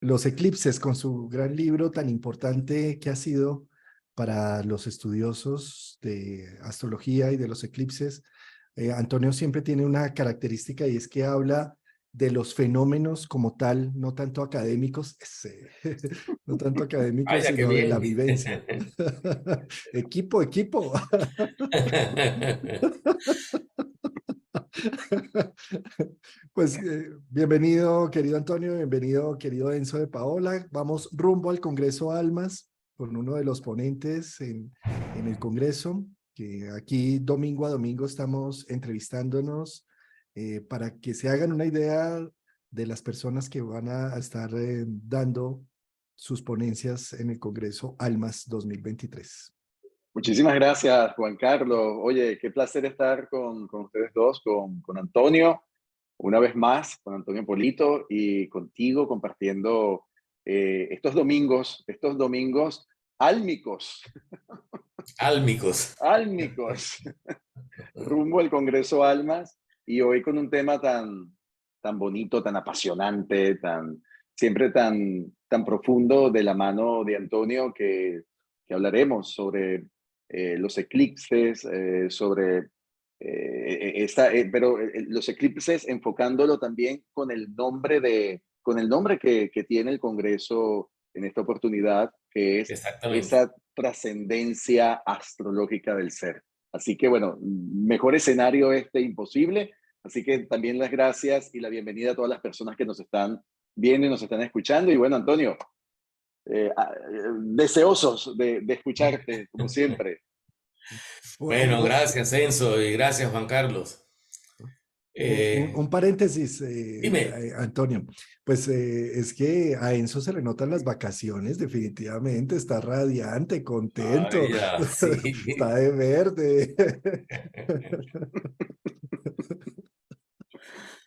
los eclipses con su gran libro tan importante que ha sido para los estudiosos de astrología y de los eclipses. Antonio siempre tiene una característica y es que habla de los fenómenos como tal, no tanto académicos, no tanto académicos, Vaya, qué sino de la bien. vivencia. Equipo, equipo. Pues bienvenido, querido Antonio, bienvenido, querido Enzo de Paola. Vamos rumbo al Congreso Almas con uno de los ponentes en el Congreso, que aquí domingo a domingo estamos entrevistándonos para que se hagan una idea de las personas que van a estar dando sus ponencias en el Congreso Almas 2023. Muchísimas gracias, Juan Carlos. Oye, qué placer estar con ustedes dos, con Antonio, una vez más, con Antonio Polito y contigo compartiendo estos domingos álmicos, Álmicos. álmicos, rumbo al Congreso Almas y hoy con un tema tan bonito, tan apasionante, siempre tan profundo de la mano de Antonio que hablaremos sobre los eclipses, sobre los eclipses enfocándolo también con el nombre que tiene el Congreso en esta oportunidad, que es Exactamente. esa trascendencia astrológica del ser. Así que bueno, mejor escenario imposible. Así que también las gracias y la bienvenida a todas las personas que nos están viendo y nos están escuchando. Y bueno, Antonio, deseosos de escucharte, como siempre. Bueno, gracias Enzo y gracias Juan Carlos. Un paréntesis, Dime. Antonio, pues es que a Enzo se le notan las vacaciones, definitivamente, está radiante, contento, Ay, ya, está sí. de verde.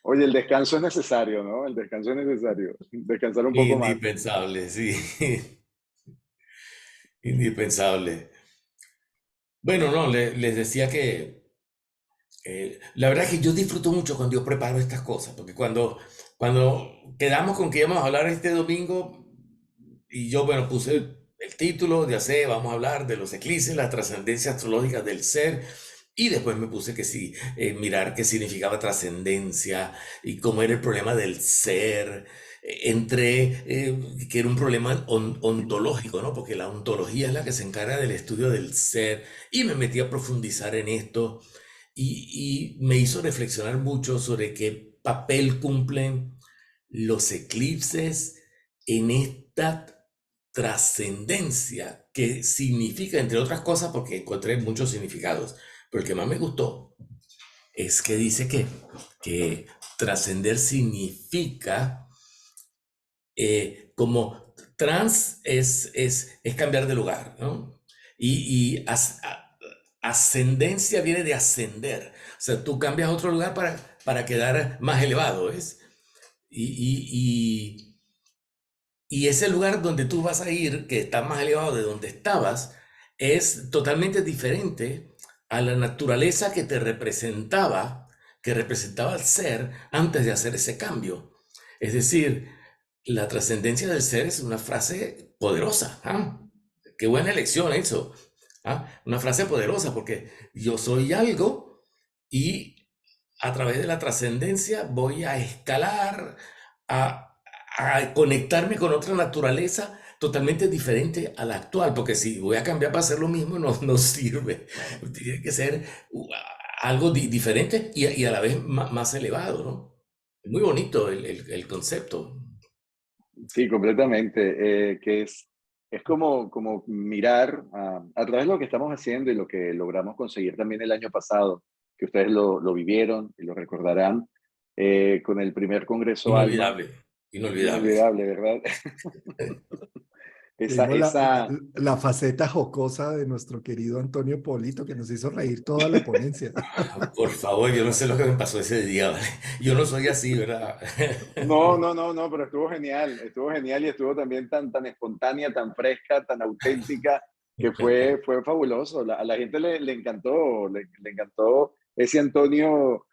Oye, el descanso es necesario, ¿no? El descanso es necesario. Descansar un poco más. Indispensable, sí. Indispensable. Bueno, no, les decía que la verdad es que yo disfruto mucho cuando yo preparo estas cosas, porque cuando quedamos con que íbamos a hablar este domingo, y yo, bueno, puse el título, ya sé, vamos a hablar de los eclipses, la trascendencia astrológica del ser, y después me puse que sí, mirar qué significaba trascendencia y cómo era el problema del ser. Entré, que era un problema ontológico, ¿no? Porque la ontología es la que se encarga del estudio del ser, y me metí a profundizar en esto y me hizo reflexionar mucho sobre qué papel cumplen los eclipses en esta trascendencia que significa, entre otras cosas, porque encontré muchos significados, pero el que más me gustó es que dice que trascender significa como es cambiar de lugar, ¿no? Y ascendencia viene de ascender. O sea, tú cambias a otro lugar para quedar más elevado, ¿ves? Y, y, y ese lugar donde tú vas a ir, que está más elevado de donde estabas, es totalmente diferente a la naturaleza que representaba el ser antes de hacer ese cambio. Es decir, la trascendencia del ser es una frase poderosa. ¿Ah? Qué buena elección eso. ¿Ah? Una frase poderosa porque yo soy algo y a través de la trascendencia voy a escalar, a conectarme con otra naturaleza totalmente diferente a la actual, porque si voy a cambiar para hacer lo mismo, no sirve. Tiene que ser algo diferente y a la vez más elevado, ¿no? Muy bonito el concepto. Sí, completamente. Es como mirar a través de lo que estamos haciendo y lo que logramos conseguir también el año pasado, que ustedes lo vivieron y lo recordarán, con el primer Congreso Alma. Inolvidable, inolvidable. Inolvidable, ¿verdad? esa, Vimos esa, la faceta jocosa de nuestro querido Antonio Polito, que nos hizo reír toda la ponencia. Por favor, yo no sé lo que me pasó ese día, ¿vale? Yo no soy así, ¿verdad? No, pero estuvo genial y estuvo también tan espontánea, tan fresca, tan auténtica, que fue fabuloso. A la gente le encantó, le encantó ese Antonio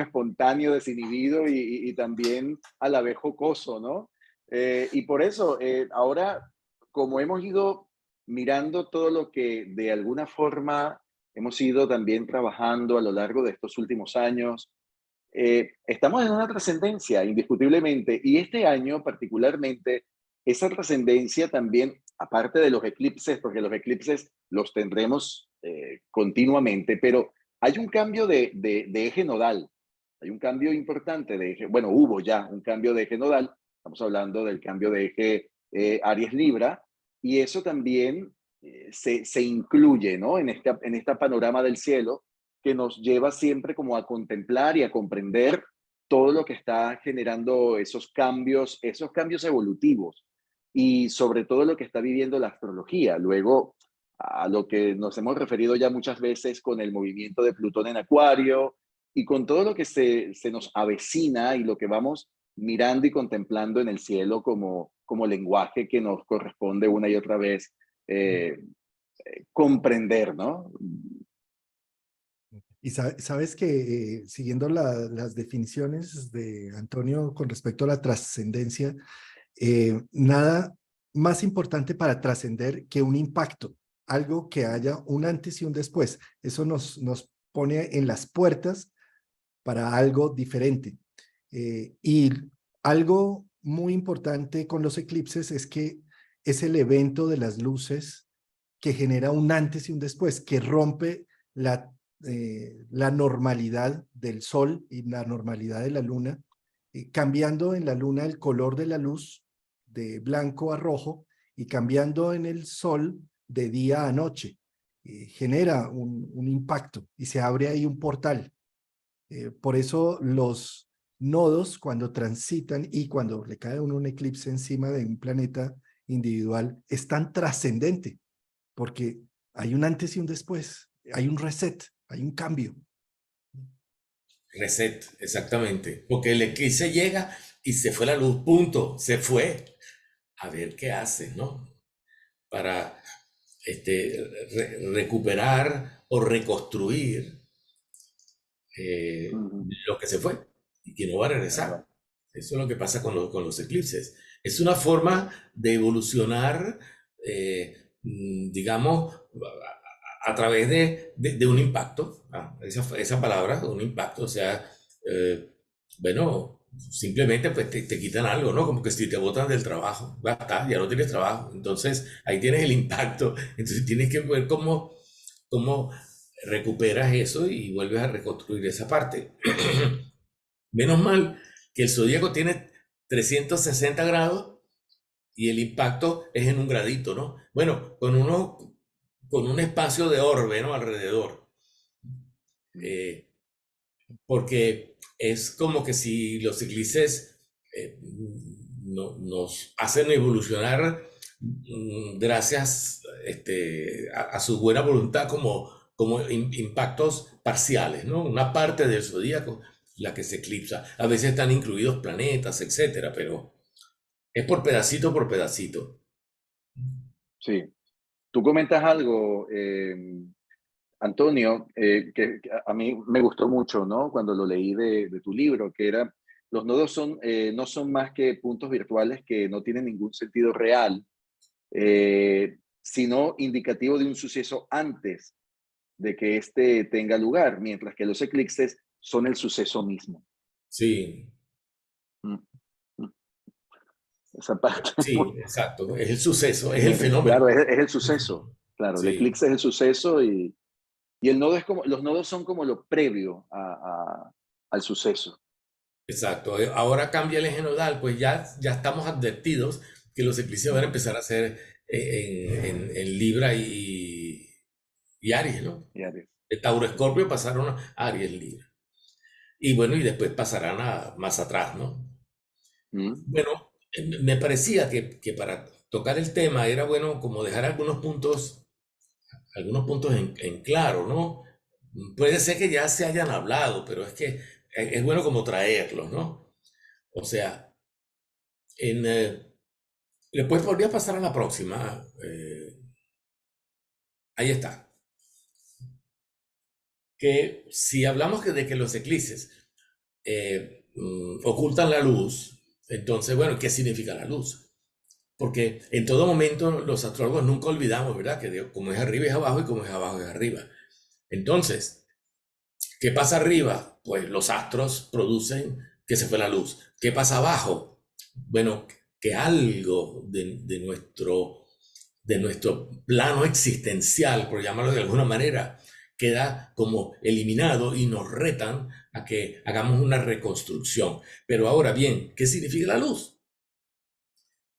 espontáneo, desinhibido y también a la vez jocoso, ¿no? Y por eso, ahora, como hemos ido mirando todo lo que de alguna forma hemos ido también trabajando a lo largo de estos últimos años, estamos en una trascendencia, indiscutiblemente, y este año particularmente, esa trascendencia también, aparte de los eclipses, porque los eclipses los tendremos continuamente, pero hay un cambio de eje nodal, hay un cambio importante de eje, bueno, hubo ya un cambio de eje nodal, estamos hablando del cambio de eje Aries-Libra, y eso también se incluye, ¿no? En esta panorama del cielo, que nos lleva siempre como a contemplar y a comprender todo lo que está generando esos cambios evolutivos y sobre todo lo que está viviendo la astrología. Luego, a lo que nos hemos referido ya muchas veces con el movimiento de Plutón en Acuario y con todo lo que se nos avecina y lo que vamos mirando y contemplando en el cielo como lenguaje que nos corresponde una y otra vez eh, comprender, ¿no? Y sabes que siguiendo las definiciones de Antonio con respecto a la trascendencia, nada más importante para trascender que un impacto, algo que haya un antes y un después. Eso nos pone en las puertas para algo diferente. Y algo muy importante con los eclipses es que es el evento de las luces que genera un antes y un después, que rompe la normalidad del sol y la normalidad de la luna, cambiando en la luna el color de la luz de blanco a rojo y cambiando en el sol de día a noche. Genera un impacto y se abre ahí un portal. Por eso los nodos cuando transitan y cuando le cae un eclipse encima de un planeta individual es tan trascendente porque hay un antes y un después, hay un reset, hay un cambio. Reset, exactamente. Porque el eclipse llega y se fue la luz, punto, se fue. A ver qué hace, ¿no? Para recuperar o reconstruir lo que se fue y que no va a regresar. Eso es lo que pasa con los eclipses. Es una forma de evolucionar, digamos, a través de un impacto. Esa palabra, un impacto, o sea, eh, bueno, simplemente pues te quitan algo, ¿no? Como que si te botan del trabajo, ya está, ya no tienes trabajo. Entonces ahí tienes el impacto. Entonces tienes que ver cómo recuperas eso y vuelves a reconstruir esa parte. Menos mal que el zodíaco tiene 360 grados y el impacto es en un gradito, ¿no? Bueno, con un espacio de orbe, ¿no? Alrededor. Eh, Porque es como que si los eclipses nos hacen evolucionar gracias a su buena voluntad como impactos parciales, ¿no? Una parte del zodíaco, la que se eclipsa. A veces están incluidos planetas, etcétera, pero es por pedacito por pedacito. Sí. Tú comentas algo, Antonio, que a mí me gustó mucho, ¿no? Cuando lo leí de tu libro, que era, los nodos no son más que puntos virtuales que no tienen ningún sentido real, sino indicativo de un suceso antes de que éste tenga lugar, mientras que los eclipses son el suceso mismo. Sí, Mm, mm. Esa parte sí, exacto. Es el suceso, es el claro, fenómeno. es el suceso. Claro, el Sí. eclipse es el suceso y el nodo es como, los nodos son como lo previo al suceso. Exacto. Ahora cambia el eje nodal, pues ya estamos advertidos que los eclipses van a empezar a ser en Libra y Aries, ¿no? Ya ves. De Tauro Escorpio pasaron a Aries Libra. Y bueno, y después pasarán a más atrás, ¿no? Mm, Bueno, me parecía que para tocar el tema era bueno como dejar algunos puntos en claro, ¿no? Puede ser que ya se hayan hablado, pero es que es bueno como traerlos, ¿no? O sea, en, después podría pasar a la próxima. Ahí está. Que si hablamos de que los eclipses ocultan la luz, Entonces, bueno, ¿qué significa la luz? Porque en todo momento los astrólogos nunca olvidamos, ¿verdad? Que como es arriba es abajo y como es abajo es arriba. Entonces, ¿qué pasa arriba? Pues los astros producen que se fue la luz. ¿Qué pasa abajo? Bueno, que algo de nuestro plano existencial, por llamarlo de alguna manera, queda como eliminado y nos retan a que hagamos una reconstrucción. Pero ahora bien, ¿qué significa la luz?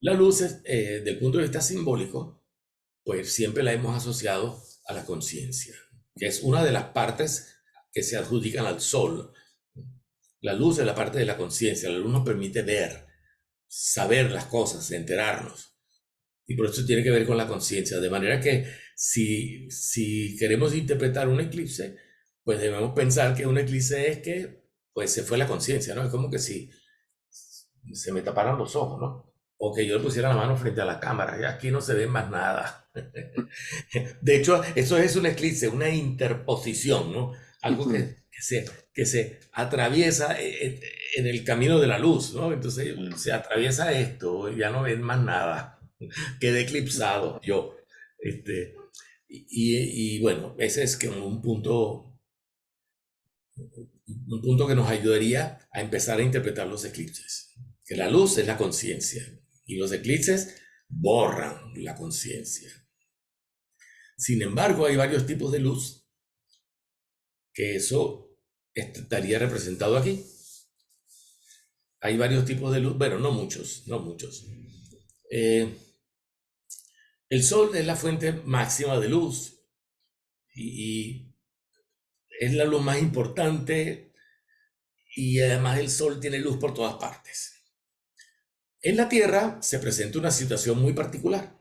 La luz, desde el punto de vista simbólico, pues siempre la hemos asociado a la conciencia, que es una de las partes que se adjudican al sol. La luz es la parte de la conciencia, la luz nos permite ver, saber las cosas, enterarnos. Y por eso tiene que ver con la conciencia. De manera que si queremos interpretar un eclipse, pues debemos pensar que un eclipse es que pues se fue la conciencia, ¿no? Es como que si se me taparan los ojos, ¿no? O que yo le pusiera la mano frente a la cámara y aquí no se ve más nada. De hecho, eso es un eclipse, una interposición, ¿no? Algo que se atraviesa en el camino de la luz, ¿no? Entonces se atraviesa esto y ya no ven más nada. Quedé eclipsado yo. Este, y bueno, ese es que un punto que nos ayudaría a empezar a interpretar los eclipses. Que la luz es la conciencia y los eclipses borran la conciencia. Sin embargo, hay varios tipos de luz que eso estaría representado aquí. Hay varios tipos de luz, bueno, no muchos, no muchos. El sol es la fuente máxima de luz y es la luz más importante y además el sol tiene luz por todas partes. En la Tierra se presenta una situación muy particular,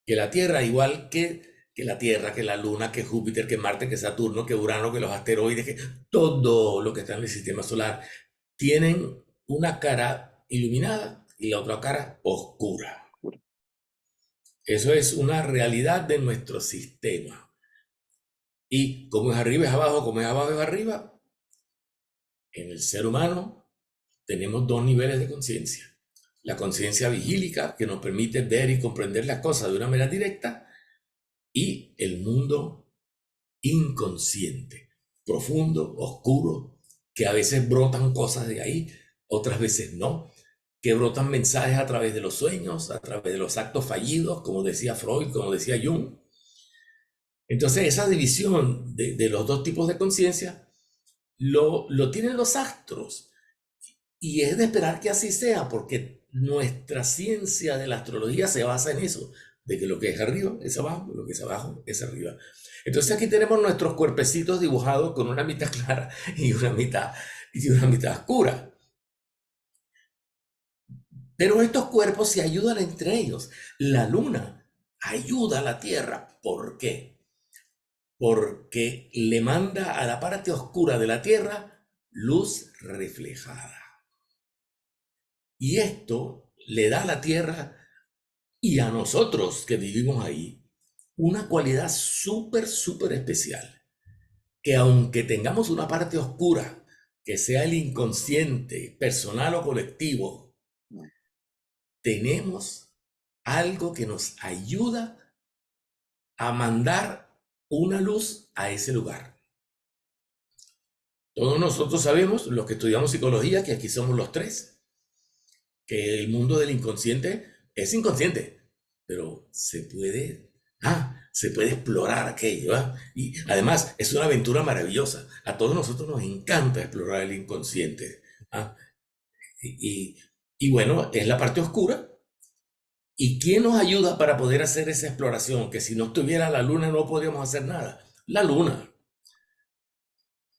que la Tierra, igual que la Tierra, que la Luna, que Júpiter, que Marte, que Saturno, que Urano, que los asteroides, que todo lo que está en el sistema solar, tienen una cara iluminada y la otra cara oscura. Eso es una realidad de nuestro sistema. Y como es arriba es abajo, como es abajo es arriba, en el ser humano tenemos dos niveles de conciencia. La conciencia vigílica, que nos permite ver y comprender las cosas de una manera directa, y el mundo inconsciente, profundo, oscuro, que a veces brotan cosas de ahí, otras veces no, que brotan mensajes a través de los sueños, a través de los actos fallidos, como decía Freud, como decía Jung. Entonces, esa división de los dos tipos de conciencia lo tienen los astros. Y es de esperar que así sea, porque nuestra ciencia de la astrología se basa en eso, de que lo que es arriba es abajo, lo que es abajo es arriba. Entonces aquí tenemos nuestros cuerpecitos dibujados con una mitad clara y una mitad oscura. Pero estos cuerpos se ayudan entre ellos. La luna ayuda a la Tierra. ¿Por qué? Porque le manda a la parte oscura de la Tierra luz reflejada. Y esto le da a la Tierra y a nosotros que vivimos ahí una cualidad súper, súper especial. Que aunque tengamos una parte oscura, que sea el inconsciente, personal o colectivo, tenemos algo que nos ayuda a mandar una luz a ese lugar. Todos nosotros sabemos, los que estudiamos psicología, que aquí somos los tres, que el mundo del inconsciente es inconsciente, pero se puede explorar aquello, ¿eh? Y además es una aventura maravillosa. A todos nosotros nos encanta explorar el inconsciente, ¿ah? Y bueno, es la parte oscura. ¿Y quién nos ayuda para poder hacer esa exploración? Que si no estuviera la luna no podríamos hacer nada. La luna.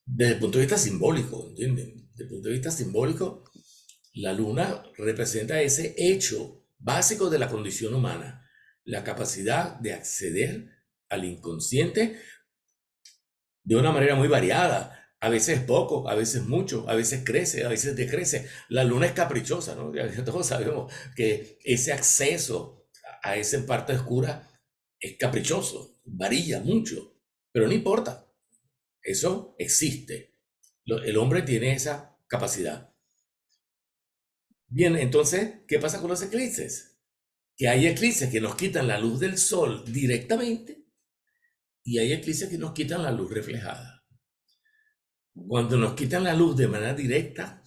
Desde el punto de vista simbólico, ¿entienden? Desde el punto de vista simbólico, la luna representa ese hecho básico de la condición humana, la capacidad de acceder al inconsciente de una manera muy variada. A veces poco, a veces mucho, a veces crece, a veces decrece. La luna es caprichosa, ¿no? Ya todos sabemos que ese acceso a esa parte oscura es caprichoso, varía mucho, pero no importa, eso existe. El hombre tiene esa capacidad. Bien, entonces, ¿qué pasa con los eclipses? Que hay eclipses que nos quitan la luz del sol directamente y hay eclipses que nos quitan la luz reflejada. Cuando nos quitan la luz de manera directa,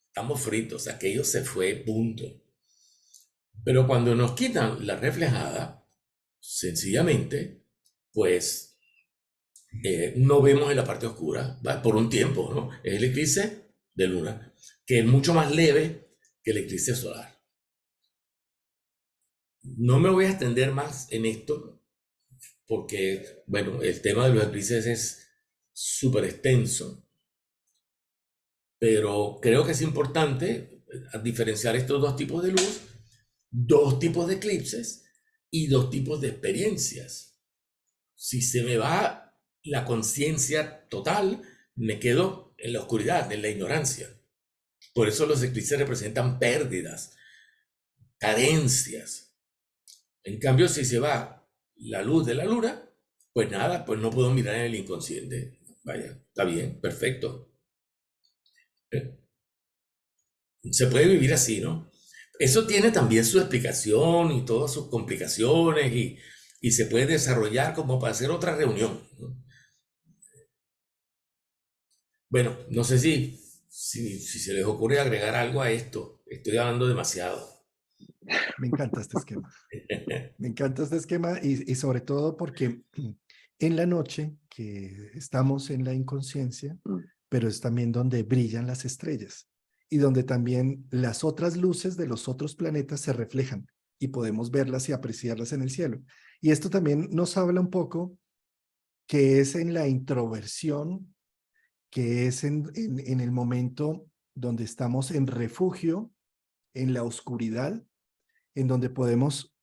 estamos fritos, aquello se fue, punto. Pero cuando nos quitan la reflejada, sencillamente, pues no vemos en la parte oscura, ¿va? Por un tiempo, ¿no? Es el eclipse de luna, que es mucho más leve que el eclipse solar. No me voy a extender más en esto, porque, bueno, el tema de los eclipses es súper extenso, pero creo que es importante diferenciar estos dos tipos de luz, dos tipos de eclipses y dos tipos de experiencias. Si se me va la conciencia total, me quedo en la oscuridad, en la ignorancia. Por eso los eclipses representan pérdidas, carencias. En cambio, si se va la luz de la luna, pues nada, pues no puedo mirar en el inconsciente. Vaya, está bien, perfecto. Se puede vivir así, ¿no? Eso tiene también su explicación y todas sus complicaciones y se puede desarrollar como para hacer otra reunión, ¿no? Bueno, no sé si se les ocurre agregar algo a esto. Estoy hablando demasiado. Me encanta este esquema. Me encanta este esquema y sobre todo porque en la noche que estamos en la inconsciencia, pero es también donde brillan las estrellas y donde también las otras luces de los otros planetas se reflejan y podemos verlas y apreciarlas en el cielo. Y esto también nos habla un poco que es en la introversión, que es en el momento donde estamos en refugio, en la oscuridad, en donde podemos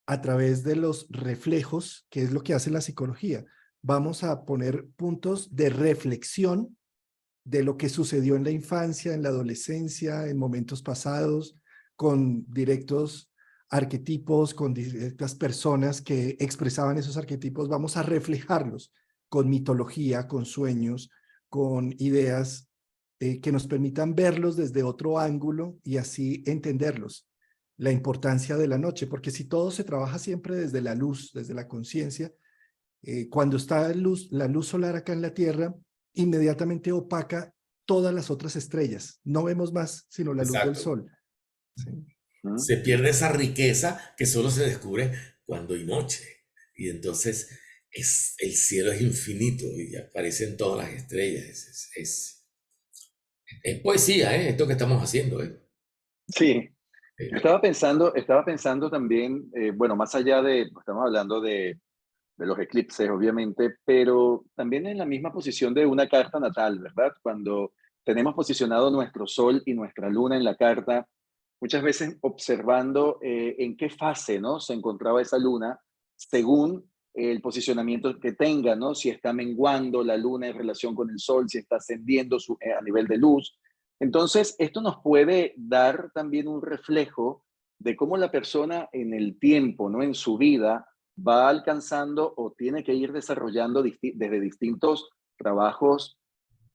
a través de los reflejos, que es lo que hace la psicología, vamos a poner puntos de reflexión de lo que sucedió en la infancia, en la adolescencia, en momentos pasados, con directos arquetipos, con directas personas que expresaban esos arquetipos, vamos a reflejarlos con mitología, con sueños, con ideas que nos permitan verlos desde otro ángulo y así entenderlos. La importancia de la noche, porque si todo se trabaja siempre desde la luz, desde la conciencia, cuando está la luz solar acá en la Tierra, inmediatamente opaca todas las otras estrellas. No vemos más sino la luz del Exacto. sol. ¿Sí? Se pierde esa riqueza que solo se descubre cuando hay noche. Y entonces el cielo es infinito y aparecen todas las estrellas. Es poesía, ¿eh? Esto que estamos haciendo, ¿eh? Sí, Eh, estaba pensando también, bueno, más allá de, estamos hablando de los eclipses, obviamente, pero también en la misma posición de una carta natal, ¿verdad? Cuando tenemos posicionado nuestro sol y nuestra luna en la carta, muchas veces observando en qué fase, ¿no? Se encontraba esa luna, según el posicionamiento que tenga, ¿no? Si está menguando la luna en relación con el sol, si está ascendiendo a nivel de luz. Entonces, esto nos puede dar también un reflejo de cómo la persona en el tiempo, ¿no? En su vida, va alcanzando o tiene que ir desarrollando desde distintos trabajos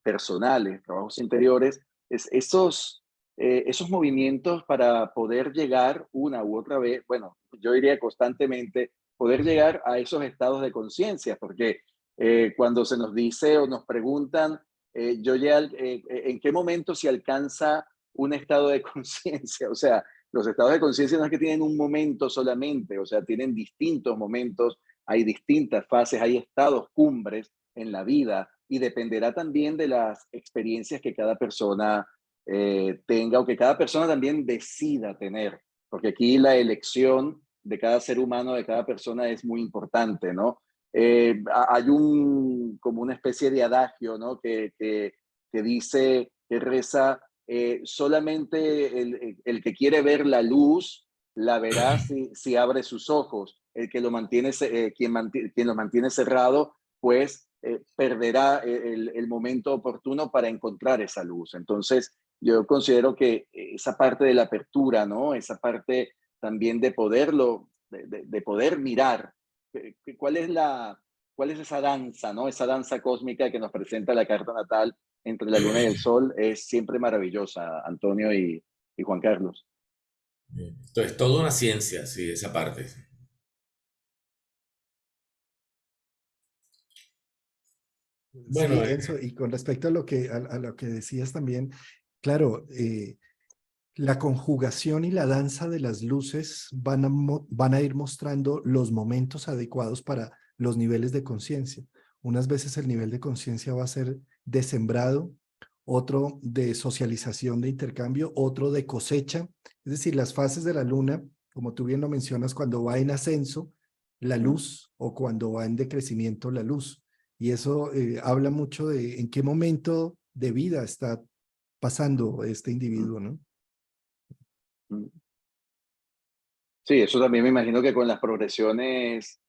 personales, trabajos interiores, esos movimientos para poder llegar una u otra vez, bueno, yo diría constantemente, poder llegar a esos estados de conciencia, porque cuando se nos dice o nos preguntan, ¿en qué momento se alcanza un estado de conciencia? O sea, los estados de conciencia no es que tienen un momento solamente, o sea, tienen distintos momentos, hay distintas fases, hay estados cumbres en la vida y dependerá también de las experiencias que cada persona tenga o que cada persona también decida tener, porque aquí la elección de cada ser humano, de cada persona es muy importante, ¿no? Hay como una especie de adagio, ¿no? Que dice, que reza, solamente el que quiere ver la luz la verá si abre sus ojos. El que lo mantiene, quien lo mantiene cerrado, pues perderá el momento oportuno para encontrar esa luz. Entonces, yo considero que esa parte de la apertura, ¿no? Esa parte también de poderlo, de poder mirar, ¿cuál es esa danza, ¿no? Esa danza cósmica que nos presenta la carta natal entre la luna y el sol es siempre maravillosa, Antonio, y Juan Carlos. Entonces, toda una ciencia, sí, esa parte. Sí, Bueno, Enzo, y con respecto a a lo que decías también, claro, la conjugación y la danza de las luces van a ir mostrando los momentos adecuados para los niveles de conciencia. Unas veces el nivel de conciencia va a ser de sembrado, otro de socialización, de intercambio, otro de cosecha. Es decir, las fases de la luna, como tú bien lo mencionas, cuando va en ascenso, la luz, o cuando va en decrecimiento, la luz. Y eso habla mucho de en qué momento de vida está pasando este individuo, ¿no? Sí, eso también me imagino que con las progresiones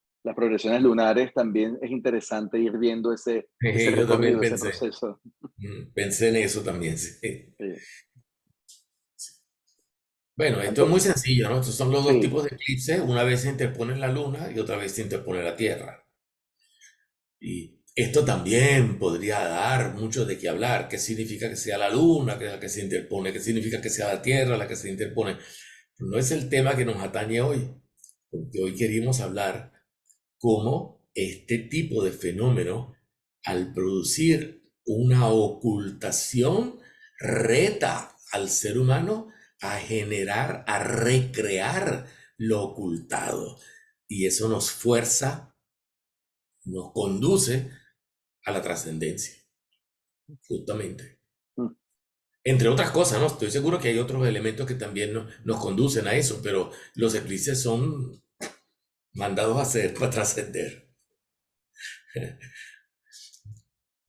lunares también es interesante ir viendo ese yo también recorrido, ese pensé, proceso. pensé en eso también, sí. Sí. Bueno, esto es muy Anto- sencillo, ¿no? Estos son los dos sí, tipos de eclipses. Una vez se interpone la luna y otra vez se interpone la Tierra. Y esto también podría dar mucho de qué hablar. ¿Qué significa que sea la luna, que es la que se interpone? ¿Qué significa que sea la Tierra la que se interpone? No es el tema que nos atañe hoy, porque hoy queríamos hablar cómo este tipo de fenómeno, al producir una ocultación, reta al ser humano a generar, a recrear lo ocultado. Y eso nos fuerza, nos conduce a la trascendencia, justamente. mm, Entre otras cosas, ¿no? Estoy seguro que hay otros elementos que también nos conducen a eso, pero los eclipses son mandados a hacer para trascender.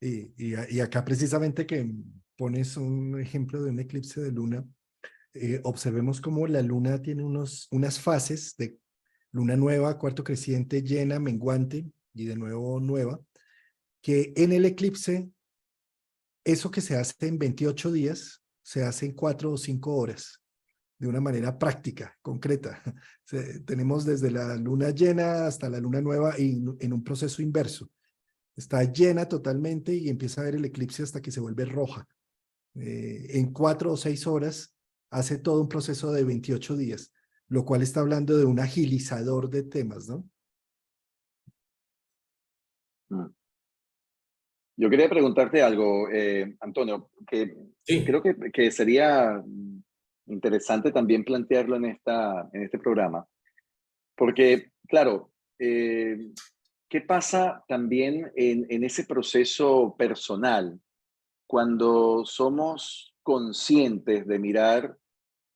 Y acá precisamente que pones un ejemplo de un eclipse de luna, observemos cómo la luna tiene unas fases de luna nueva, cuarto creciente, llena, menguante y de nuevo nueva, que en el eclipse, eso que se hace en 28 días, se hace en 4 o 5 horas, de una manera práctica, concreta. Tenemos desde la luna llena hasta la luna nueva y en un proceso inverso. Está llena totalmente y empieza a ver el eclipse hasta que se vuelve roja. En 4 o 6 horas hace todo un proceso de 28 días, lo cual está hablando de un agilizador de temas, ¿no? mm. Yo quería preguntarte algo, Antonio, que creo Sí, que sería interesante también plantearlo en este programa, porque, claro, ¿qué pasa también en ese proceso personal cuando somos conscientes de mirar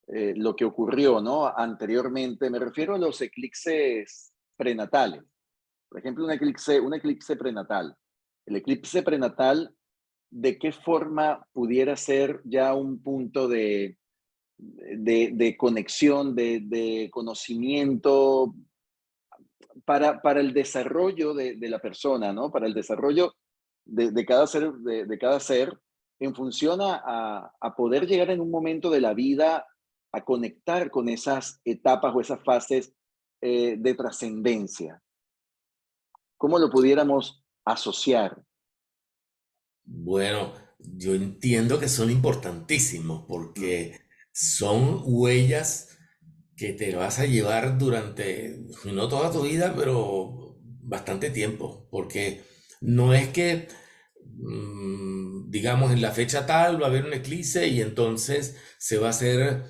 lo que ocurrió, ¿no? Anteriormente? Me refiero a los eclipses prenatales. Por ejemplo, un eclipse prenatal. El eclipse prenatal, ¿de qué forma pudiera ser ya un punto de conexión, de conocimiento para el desarrollo de la persona, ¿no? Para el desarrollo de cada ser en función a poder llegar en un momento de la vida a conectar con esas etapas o esas fases de trascendencia? ¿Cómo lo pudiéramos asociar? bueno, yo entiendo que son importantísimos Mm, porque son huellas que te vas a llevar durante, no toda tu vida, pero bastante tiempo, porque no es que, digamos, en la fecha tal va a haber un eclipse y entonces se va a hacer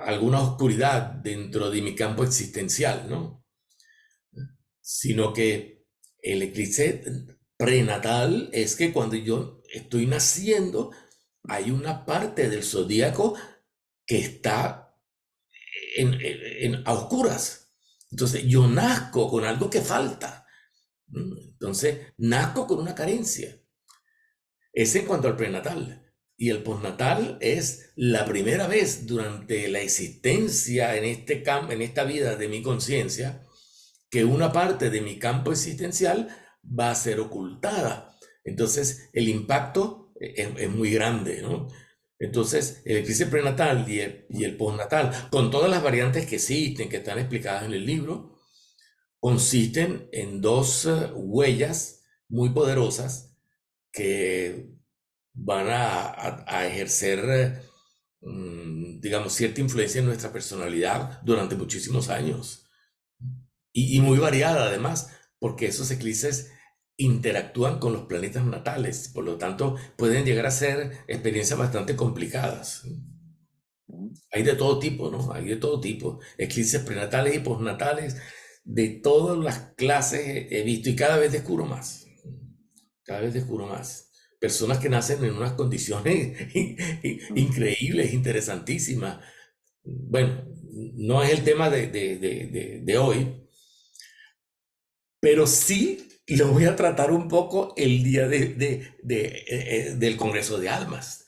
alguna oscuridad dentro de mi campo existencial, ¿no? Sino que el eclipse prenatal es que cuando yo estoy naciendo, hay una parte del zodíaco que está a oscuras. Entonces yo nazco con algo que falta. Entonces nazco con una carencia. Es en cuanto al prenatal. Y el postnatal es la primera vez durante la existencia en este campo, en esta vida de mi conciencia, que una parte de mi campo existencial va a ser ocultada. Entonces, el impacto es muy grande, ¿no? Entonces, el eclipse prenatal y el postnatal, con todas las variantes que existen, que están explicadas en el libro, consisten en dos huellas muy poderosas que van a ejercer digamos, cierta influencia en nuestra personalidad durante muchísimos años. Y muy variada además, porque esos eclipses interactúan con los planetas natales, por lo tanto pueden llegar a ser experiencias bastante complicadas. Hay de todo tipo, ¿no? Hay de todo tipo. Eclipses prenatales y postnatales, de todas las clases he visto y cada vez descubro más. Cada vez descubro más. Personas que nacen en unas condiciones increíbles, interesantísimas. Bueno, no es el tema de hoy, pero sí lo voy a tratar un poco el día del Congreso de Almas,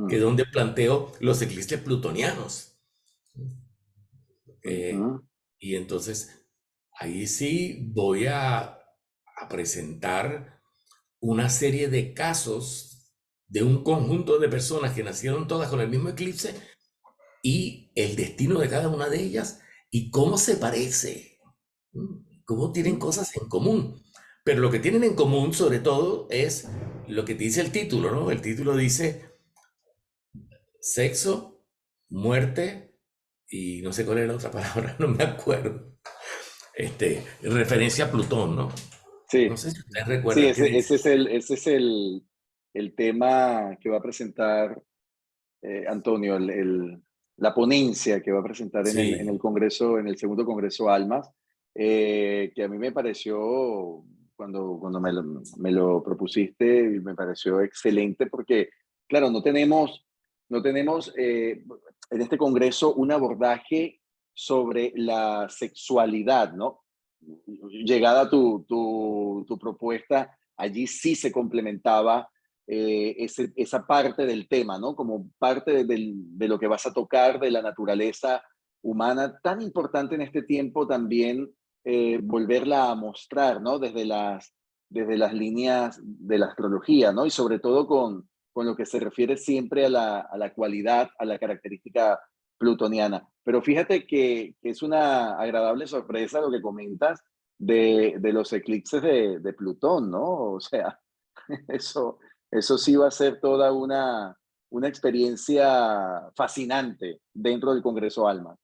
que es donde planteo los eclipses plutonianos. Y entonces ahí sí voy a presentar una serie de casos de un conjunto de personas que nacieron todas con el mismo eclipse y el destino de cada una de ellas y cómo se parece, cómo tienen cosas en común. Pero lo que tienen en común, sobre todo, es lo que dice el título, ¿no? El título dice sexo, muerte y no sé cuál es la otra palabra, no me acuerdo. Referencia a Plutón, ¿no? Sí, No sé si ustedes sí, recuerdan qué dice. ese es el tema que va a presentar Antonio, la ponencia que va a presentar en el Sí, Congreso, en el segundo Congreso Almas, que a mí me pareció, cuando me lo propusiste, me pareció excelente porque, claro, no tenemos en este Congreso un abordaje sobre la sexualidad, ¿no? Llegada tu propuesta, allí sí se complementaba esa parte del tema, ¿no? Como parte de lo que vas a tocar de la naturaleza humana, tan importante en este tiempo también volverla a mostrar, ¿no? Desde las líneas de la astrología, ¿no? Y sobre todo con lo que se refiere siempre a la cualidad, a la característica plutoniana. Pero fíjate que es una agradable sorpresa lo que comentas de los eclipses de Plutón, ¿no? O sea, eso, eso sí va a ser toda una experiencia fascinante dentro del Congreso Alma.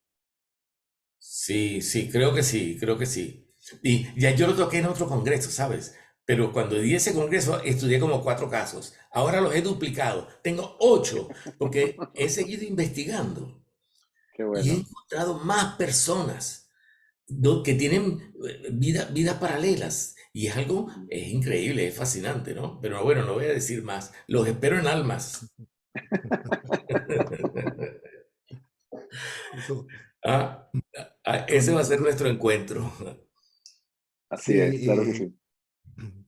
sí, sí, creo que sí, creo que sí. Y ya yo lo toqué en otro congreso, ¿sabes? Pero cuando di ese congreso estudié como 4 casos. Ahora los he duplicado. Tengo 8 porque he seguido investigando Qué y he bueno. encontrado más personas que tienen vidas paralelas. Y es algo, es increíble, es fascinante, ¿no? Pero bueno, no voy a decir más. Los espero en Almas. Eso. Ah, ese va a Con, ser nuestro encuentro. Así es, sí, claro que sí.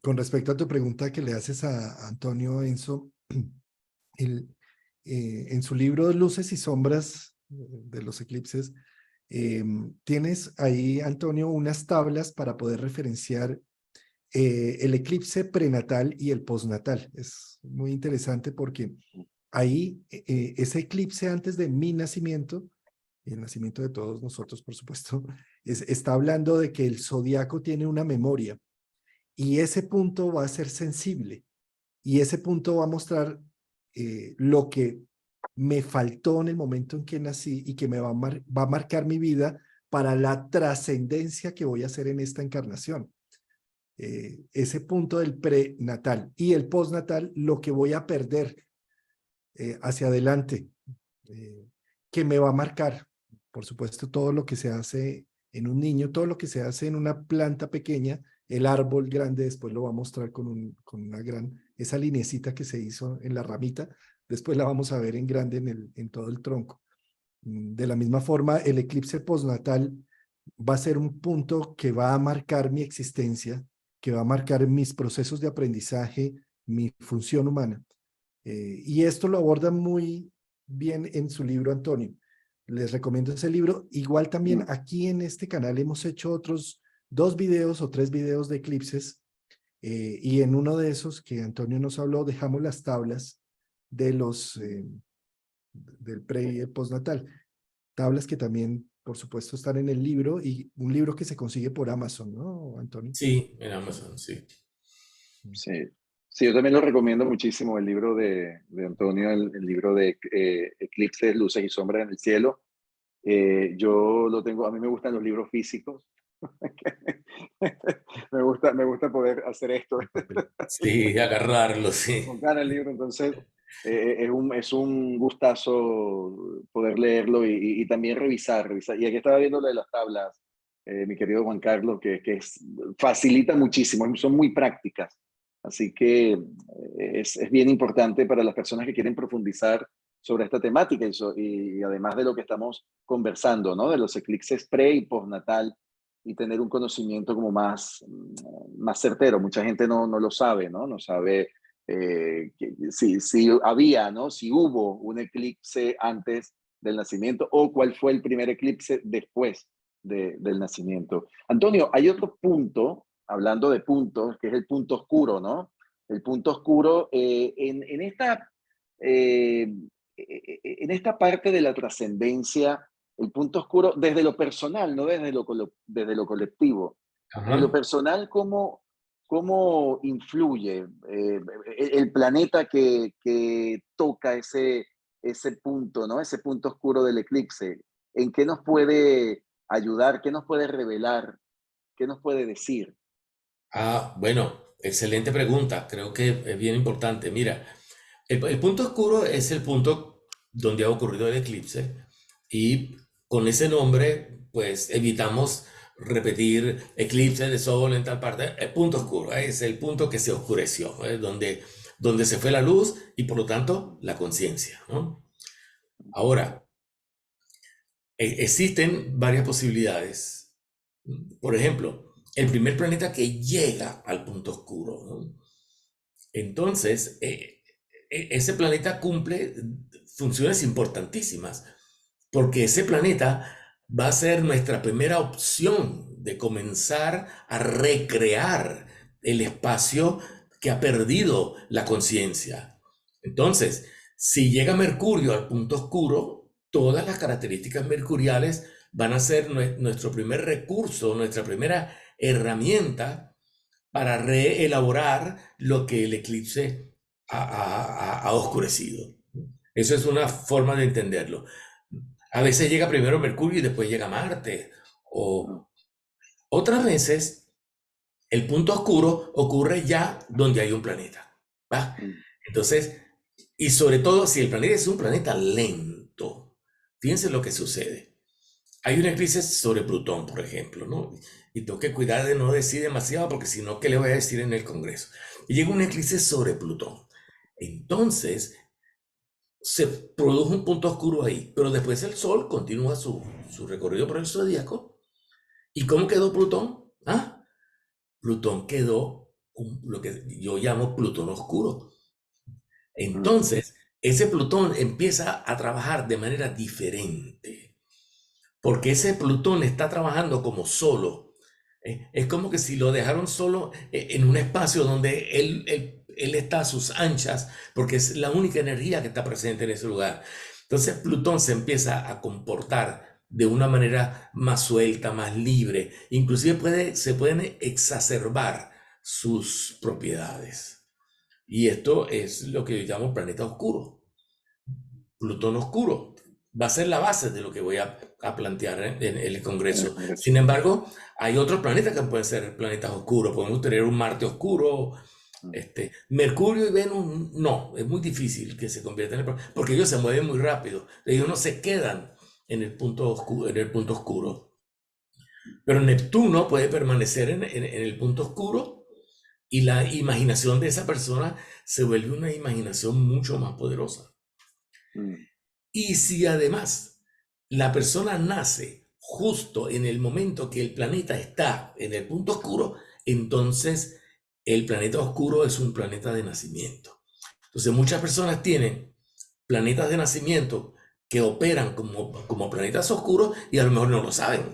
con respecto a tu pregunta que le haces a Antonio Enzo, el, en su libro Luces y Sombras de los eclipses, tienes ahí, Antonio, unas tablas para poder referenciar el eclipse prenatal y el postnatal. Es muy interesante porque ahí ese eclipse antes de mi nacimiento, y el nacimiento de todos nosotros, por supuesto, está hablando de que el zodiaco tiene una memoria y ese punto va a ser sensible y ese punto va a mostrar lo que me faltó en el momento en que nací y que me va a marcar mi vida para la trascendencia que voy a hacer en esta encarnación. Ese punto del prenatal y el postnatal, lo que voy a perder hacia adelante, eh, que me va a marcar. Por supuesto, todo lo que se hace en un niño, todo lo que se hace en una planta pequeña, el árbol grande después lo va a mostrar con una gran, esa linecita que se hizo en la ramita, después la vamos a ver en grande en todo el tronco. De la misma forma, el eclipse postnatal va a ser un punto que va a marcar mi existencia, que va a marcar mis procesos de aprendizaje, mi función humana. Y esto lo aborda muy bien en su libro, Antonio. Les recomiendo ese libro. Igual también aquí en este canal hemos hecho otros 2 videos o 3 videos de eclipses. Y en uno de esos que Antonio nos habló, dejamos las tablas de del pre y el postnatal. Tablas que también, por supuesto, están en el libro y un libro que se consigue por Amazon, ¿no, Antonio? Sí, en Amazon, sí. Sí, Sí, yo también lo recomiendo muchísimo, el libro de Antonio, el libro de Eclipses, Luces y Sombras en el Cielo. Yo lo tengo, a mí me gustan los libros físicos. Me gusta poder hacer esto, Sí, agarrarlo, sí. tocar el libro, entonces es un gustazo poder leerlo y también revisar. Y aquí estaba viendo lo de las tablas, mi querido Juan Carlos, facilita muchísimo, son muy prácticas. Así que es bien importante para las personas que quieren profundizar sobre esta temática y además de lo que estamos conversando, ¿no? De los eclipses pre y postnatal y tener un conocimiento como más certero. Mucha gente no lo sabe, ¿no? No sabe si había, ¿no? Si hubo un eclipse antes del nacimiento o cuál fue el primer eclipse después del nacimiento. Antonio, hay otro punto, hablando de puntos, que es el punto oscuro, ¿no? El punto oscuro eh, en esta parte de la trascendencia, el punto oscuro desde lo personal, no desde lo colectivo. Desde lo Ajá. personal, ¿cómo influye el planeta que toca ese punto, ¿no? Ese punto oscuro del eclipse? ¿En qué nos puede ayudar? ¿Qué nos puede revelar? ¿Qué nos puede decir? Bueno, excelente pregunta. Creo que es bien importante. Mira, el punto oscuro es el punto donde ha ocurrido el eclipse y con ese nombre, pues evitamos repetir eclipse de sol en tal parte. El punto oscuro es el punto que se oscureció, donde se fue la luz y por lo tanto la conciencia, ¿no? Ahora, existen varias posibilidades. Por ejemplo, el primer planeta que llega al punto oscuro, ¿no? Entonces, ese planeta cumple funciones importantísimas, porque ese planeta va a ser nuestra primera opción de comenzar a recrear el espacio que ha perdido la conciencia. Entonces, si llega Mercurio al punto oscuro, todas las características mercuriales van a ser nuestro primer recurso, nuestra primera herramienta para reelaborar lo que el eclipse ha oscurecido. Eso es una forma de entenderlo. A veces llega primero Mercurio y después llega Marte. Mm, O otras veces el punto oscuro ocurre ya donde hay un planeta. ¿Va? mm, Entonces, y sobre todo si el planeta es un planeta lento. Fíjense lo que sucede. Hay un eclipse sobre Plutón, por ejemplo, ¿no? Y tengo que cuidar de no decir demasiado porque si no, ¿qué le voy a decir en el Congreso? Y llega un eclipse sobre Plutón. Entonces, se produjo un punto oscuro ahí, pero después el Sol continúa su recorrido por el zodíaco. ¿Y cómo quedó Plutón? ¿Ah? Plutón quedó lo que yo llamo Plutón oscuro. mm, Entonces, ese Plutón empieza a trabajar de manera diferente, porque ese Plutón está trabajando como solo. Es como que si lo dejaron solo en un espacio donde él está a sus anchas, porque es la única energía que está presente en ese lugar. Entonces Plutón se empieza a comportar de una manera más suelta, más libre, inclusive se pueden exacerbar sus propiedades. Y esto es lo que yo llamo planeta oscuro. Plutón oscuro va a ser la base de lo que voy a plantear en el en el Congreso. Congreso. Sin embargo, hay otros planetas que pueden ser planetas oscuros. Podemos tener un Marte oscuro. Mm, Mercurio y Venus, no, es muy difícil que se conviertan porque ellos se mueven muy rápido. Ellos no se quedan en el punto oscuro. Pero Neptuno puede permanecer en el punto oscuro y la imaginación de esa persona se vuelve una imaginación mucho más poderosa. mm, Y si además la persona nace justo en el momento que el planeta está en el punto oscuro, entonces el planeta oscuro es un planeta de nacimiento. Entonces muchas personas tienen planetas de nacimiento que operan como planetas oscuros y a lo mejor no lo saben.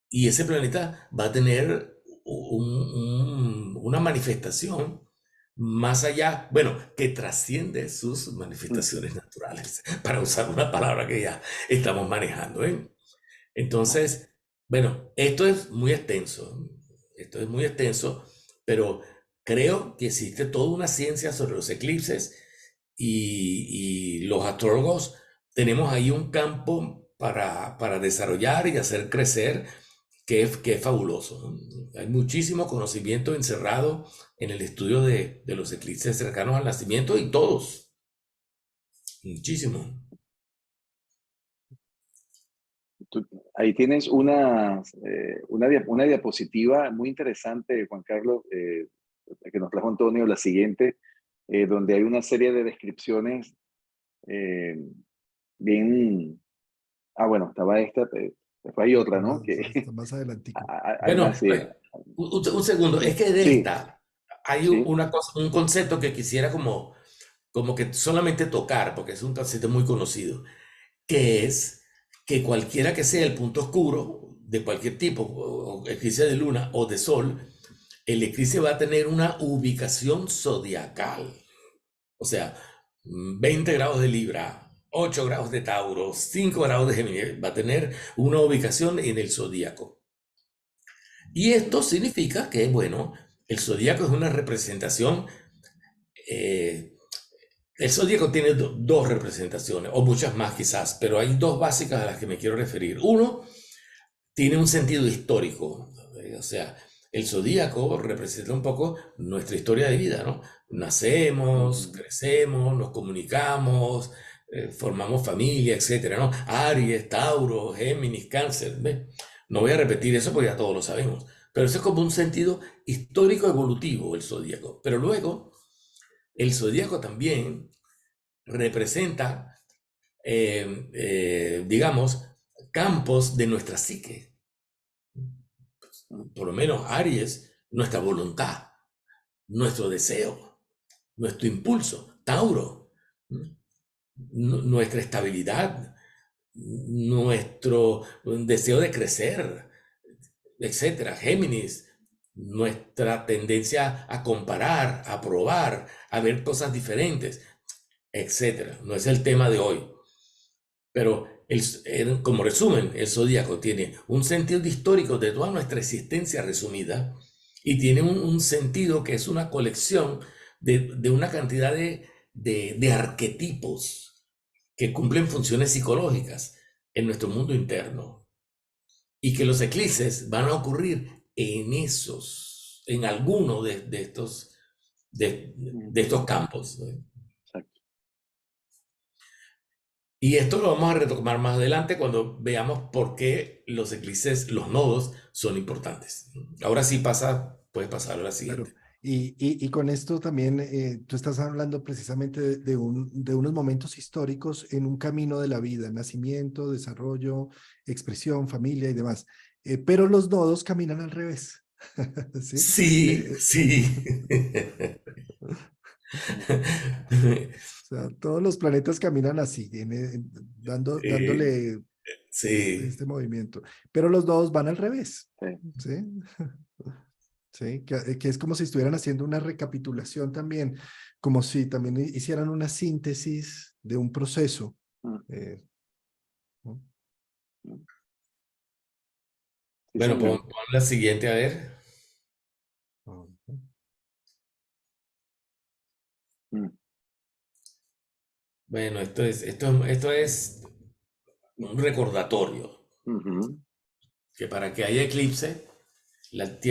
Y ese planeta va a tener una manifestación más allá, bueno, que trasciende sus mm, manifestaciones naturales, para usar una palabra que ya estamos manejando, ¿eh? Entonces, bueno, esto es muy extenso, pero creo que existe toda una ciencia sobre los eclipses y los astrólogos tenemos ahí un campo para desarrollar y hacer crecer que es fabuloso, ¿no? Hay muchísimo conocimiento encerrado en el estudio de los eclipses cercanos al nacimiento y todos, muchísimo. Ahí tienes una diapositiva muy interesante, Juan Carlos, que nos trajo Antonio, la siguiente, donde hay una serie de descripciones bien... bueno, estaba esta, después hay otra, ¿no? Está más adelantico. Hay Bueno, más, sí. un segundo, es que de Sí, esta hay sí. una cosa, un concepto que quisiera como que solamente tocar, porque es un concepto muy conocido, que es que cualquiera que sea el punto oscuro de cualquier tipo, o eclipse de luna o de sol, el eclipse va a tener una ubicación zodiacal. O sea, 20 grados de Libra, 8 grados de Tauro, 5 grados de Géminis, va a tener una ubicación en el zodíaco. Y esto significa que, bueno, el zodíaco es una representación. El zodíaco tiene dos representaciones, o muchas más quizás, pero hay dos básicas a las que me quiero referir. Uno, tiene un sentido histórico, o sea, el zodíaco representa un poco nuestra historia de vida, ¿no? Nacemos, crecemos, nos comunicamos, formamos familia, etcétera, ¿no? Aries, Tauro, Géminis, Cáncer, ¿ves? No voy a repetir eso porque ya todos lo sabemos, pero eso es como un sentido histórico evolutivo el zodíaco. Pero luego, el zodíaco también representa, digamos, campos de nuestra psique. Por lo menos Aries, nuestra voluntad, nuestro deseo, nuestro impulso. Tauro, nuestra estabilidad, nuestro deseo de crecer, etcétera. Géminis, nuestra tendencia a comparar, a probar, a ver cosas diferentes, etcétera. No es el tema de hoy. Pero como resumen, el zodíaco tiene un sentido histórico de toda nuestra existencia resumida y tiene un sentido que es una colección de una cantidad de arquetipos que cumplen funciones psicológicas en nuestro mundo interno y que los eclipses van a ocurrir en alguno de estos campos, ¿no? Y esto lo vamos a retomar más adelante cuando veamos por qué los eclipses, los nodos, son importantes. Ahora sí puedes pasar a la siguiente. Claro. Y con esto también tú estás hablando precisamente de unos momentos históricos en un camino de la vida, nacimiento, desarrollo, expresión, familia y demás. Pero los nodos caminan al revés. ¿Sí? Sí, sí. O sea, todos los planetas caminan así, dándole Sí. este movimiento. Pero los nodos van al revés. Sí. ¿Sí? Sí, que es como si estuvieran haciendo una recapitulación también, como si también hicieran una síntesis de un proceso. ¿No? Sí, Bueno, señor. pon la siguiente a ver. Bueno, esto es un recordatorio que para que haya eclipse, el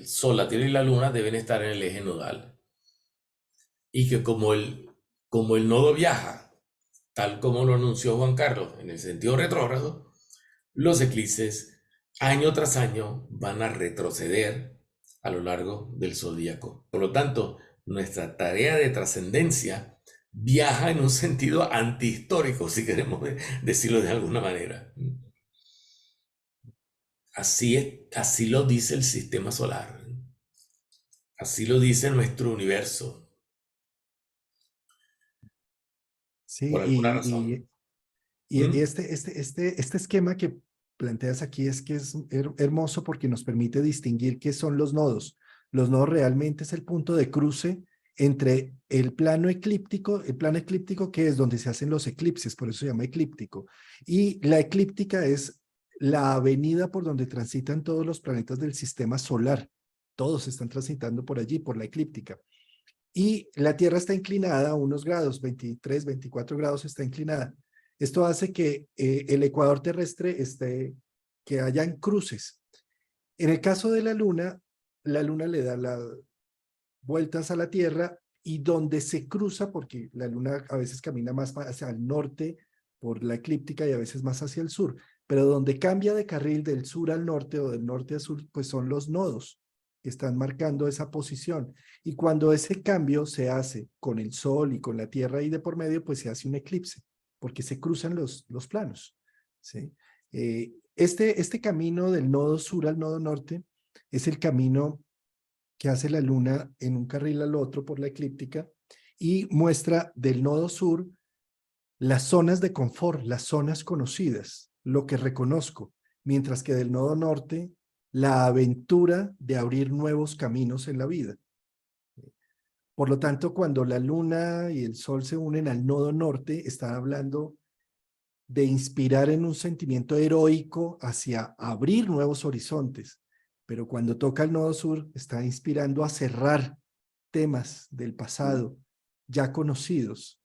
sol, la Tierra y la Luna deben estar en el eje nodal. Y que como el nodo viaja, tal como lo anunció Juan Carlos, en el sentido retrógrado, los eclipses año tras año van a retroceder a lo largo del zodíaco. Por lo tanto, nuestra tarea de trascendencia viaja en un sentido antihistórico, si queremos decirlo de alguna manera. Así lo dice el sistema solar. Así lo dice nuestro universo. Sí, Por alguna razón. y este esquema que planteas aquí es que es hermoso porque nos permite distinguir qué son los nodos. Los nodos realmente es el punto de cruce entre el plano eclíptico que es donde se hacen los eclipses, por eso se llama eclíptico, y la eclíptica es la avenida por donde transitan todos los planetas del sistema solar. todos están transitando por allí, por la eclíptica. Y la Tierra está inclinada a unos grados, 23, 24 grados está inclinada. Esto hace que el ecuador terrestre que hayan cruces. En el caso de la Luna le da las vueltas a la Tierra y donde se cruza, porque la Luna a veces camina más hacia el norte por la eclíptica y a veces más hacia el sur, pero donde cambia de carril del sur al norte o del norte al sur, pues son los nodos que están marcando esa posición. Y cuando ese cambio se hace con el Sol y con la Tierra ahí de por medio, pues se hace un eclipse, porque se cruzan los planos, ¿sí? Este camino del nodo sur al nodo norte es el camino que hace la Luna en un carril al otro por la eclíptica y muestra del nodo sur las zonas de confort, las zonas conocidas, lo que reconozco, mientras que del nodo norte, la aventura de abrir nuevos caminos en la vida. Por lo tanto, cuando la Luna y el Sol se unen al nodo norte, están hablando de inspirar en un sentimiento heroico hacia abrir nuevos horizontes, pero cuando toca el nodo sur, está inspirando a cerrar temas del pasado ya conocidos,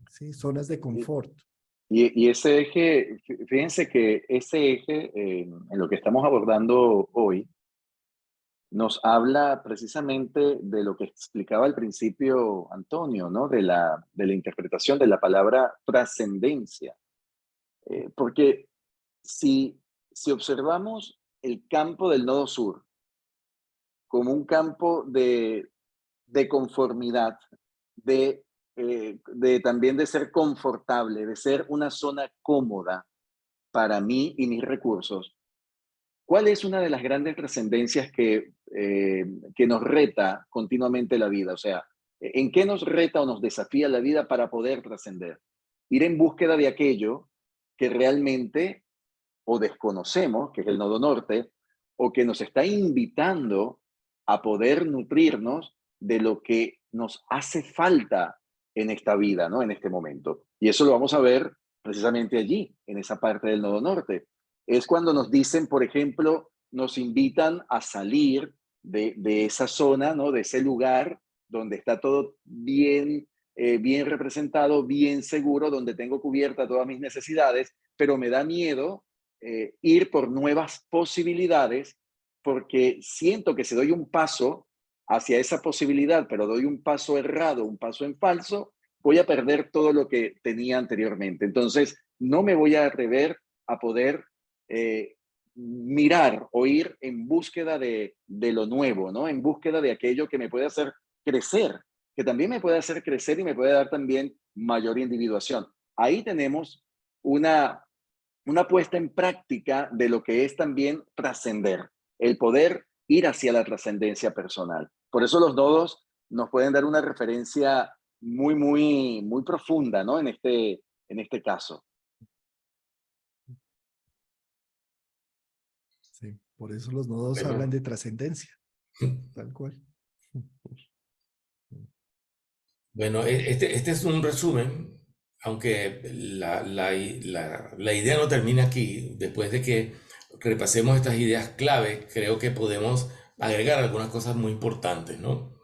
¿sí? Zonas de confort. Y ese eje, fíjense que ese eje, en lo que estamos abordando hoy, nos habla precisamente de lo que explicaba al principio Antonio, ¿no? De la interpretación de la palabra trascendencia. Porque si observamos el campo del nodo sur como un campo de conformidad, también de ser confortable, de ser una zona cómoda para mí y mis recursos, ¿cuál es una de las grandes trascendencias que nos reta continuamente la vida? O sea, ¿en qué nos reta o nos desafía la vida para poder trascender? Ir en búsqueda de aquello que realmente o desconocemos, que es el nodo norte, o que nos está invitando a poder nutrirnos de lo que nos hace falta en esta vida, ¿no? En este momento. Y eso lo vamos a ver precisamente allí, en esa parte del nodo norte. Es cuando nos dicen, por ejemplo, nos invitan a salir de esa zona, ¿no? De ese lugar donde está todo bien, bien representado, bien seguro, donde tengo cubierta todas mis necesidades, pero me da miedo ir por nuevas posibilidades porque siento que si doy un paso hacia esa posibilidad, pero doy un paso errado, un paso en falso, voy a perder todo lo que tenía anteriormente. Entonces, no me voy a atrever a poder mirar o ir en búsqueda de lo nuevo, ¿no? En búsqueda de aquello que me puede hacer crecer, que también me puede hacer crecer y me puede dar también mayor individuación. Ahí tenemos una puesta en práctica de lo que es también trascender, el poder ir hacia la trascendencia personal. Por eso los nodos nos pueden dar una referencia muy, muy, muy profunda, ¿no? En este caso. Sí, por eso los nodos hablan de trascendencia, tal cual. Bueno, este es un resumen, aunque la idea no termina aquí. Después de que repasemos estas ideas clave, creo que podemos agregar algunas cosas muy importantes, ¿no?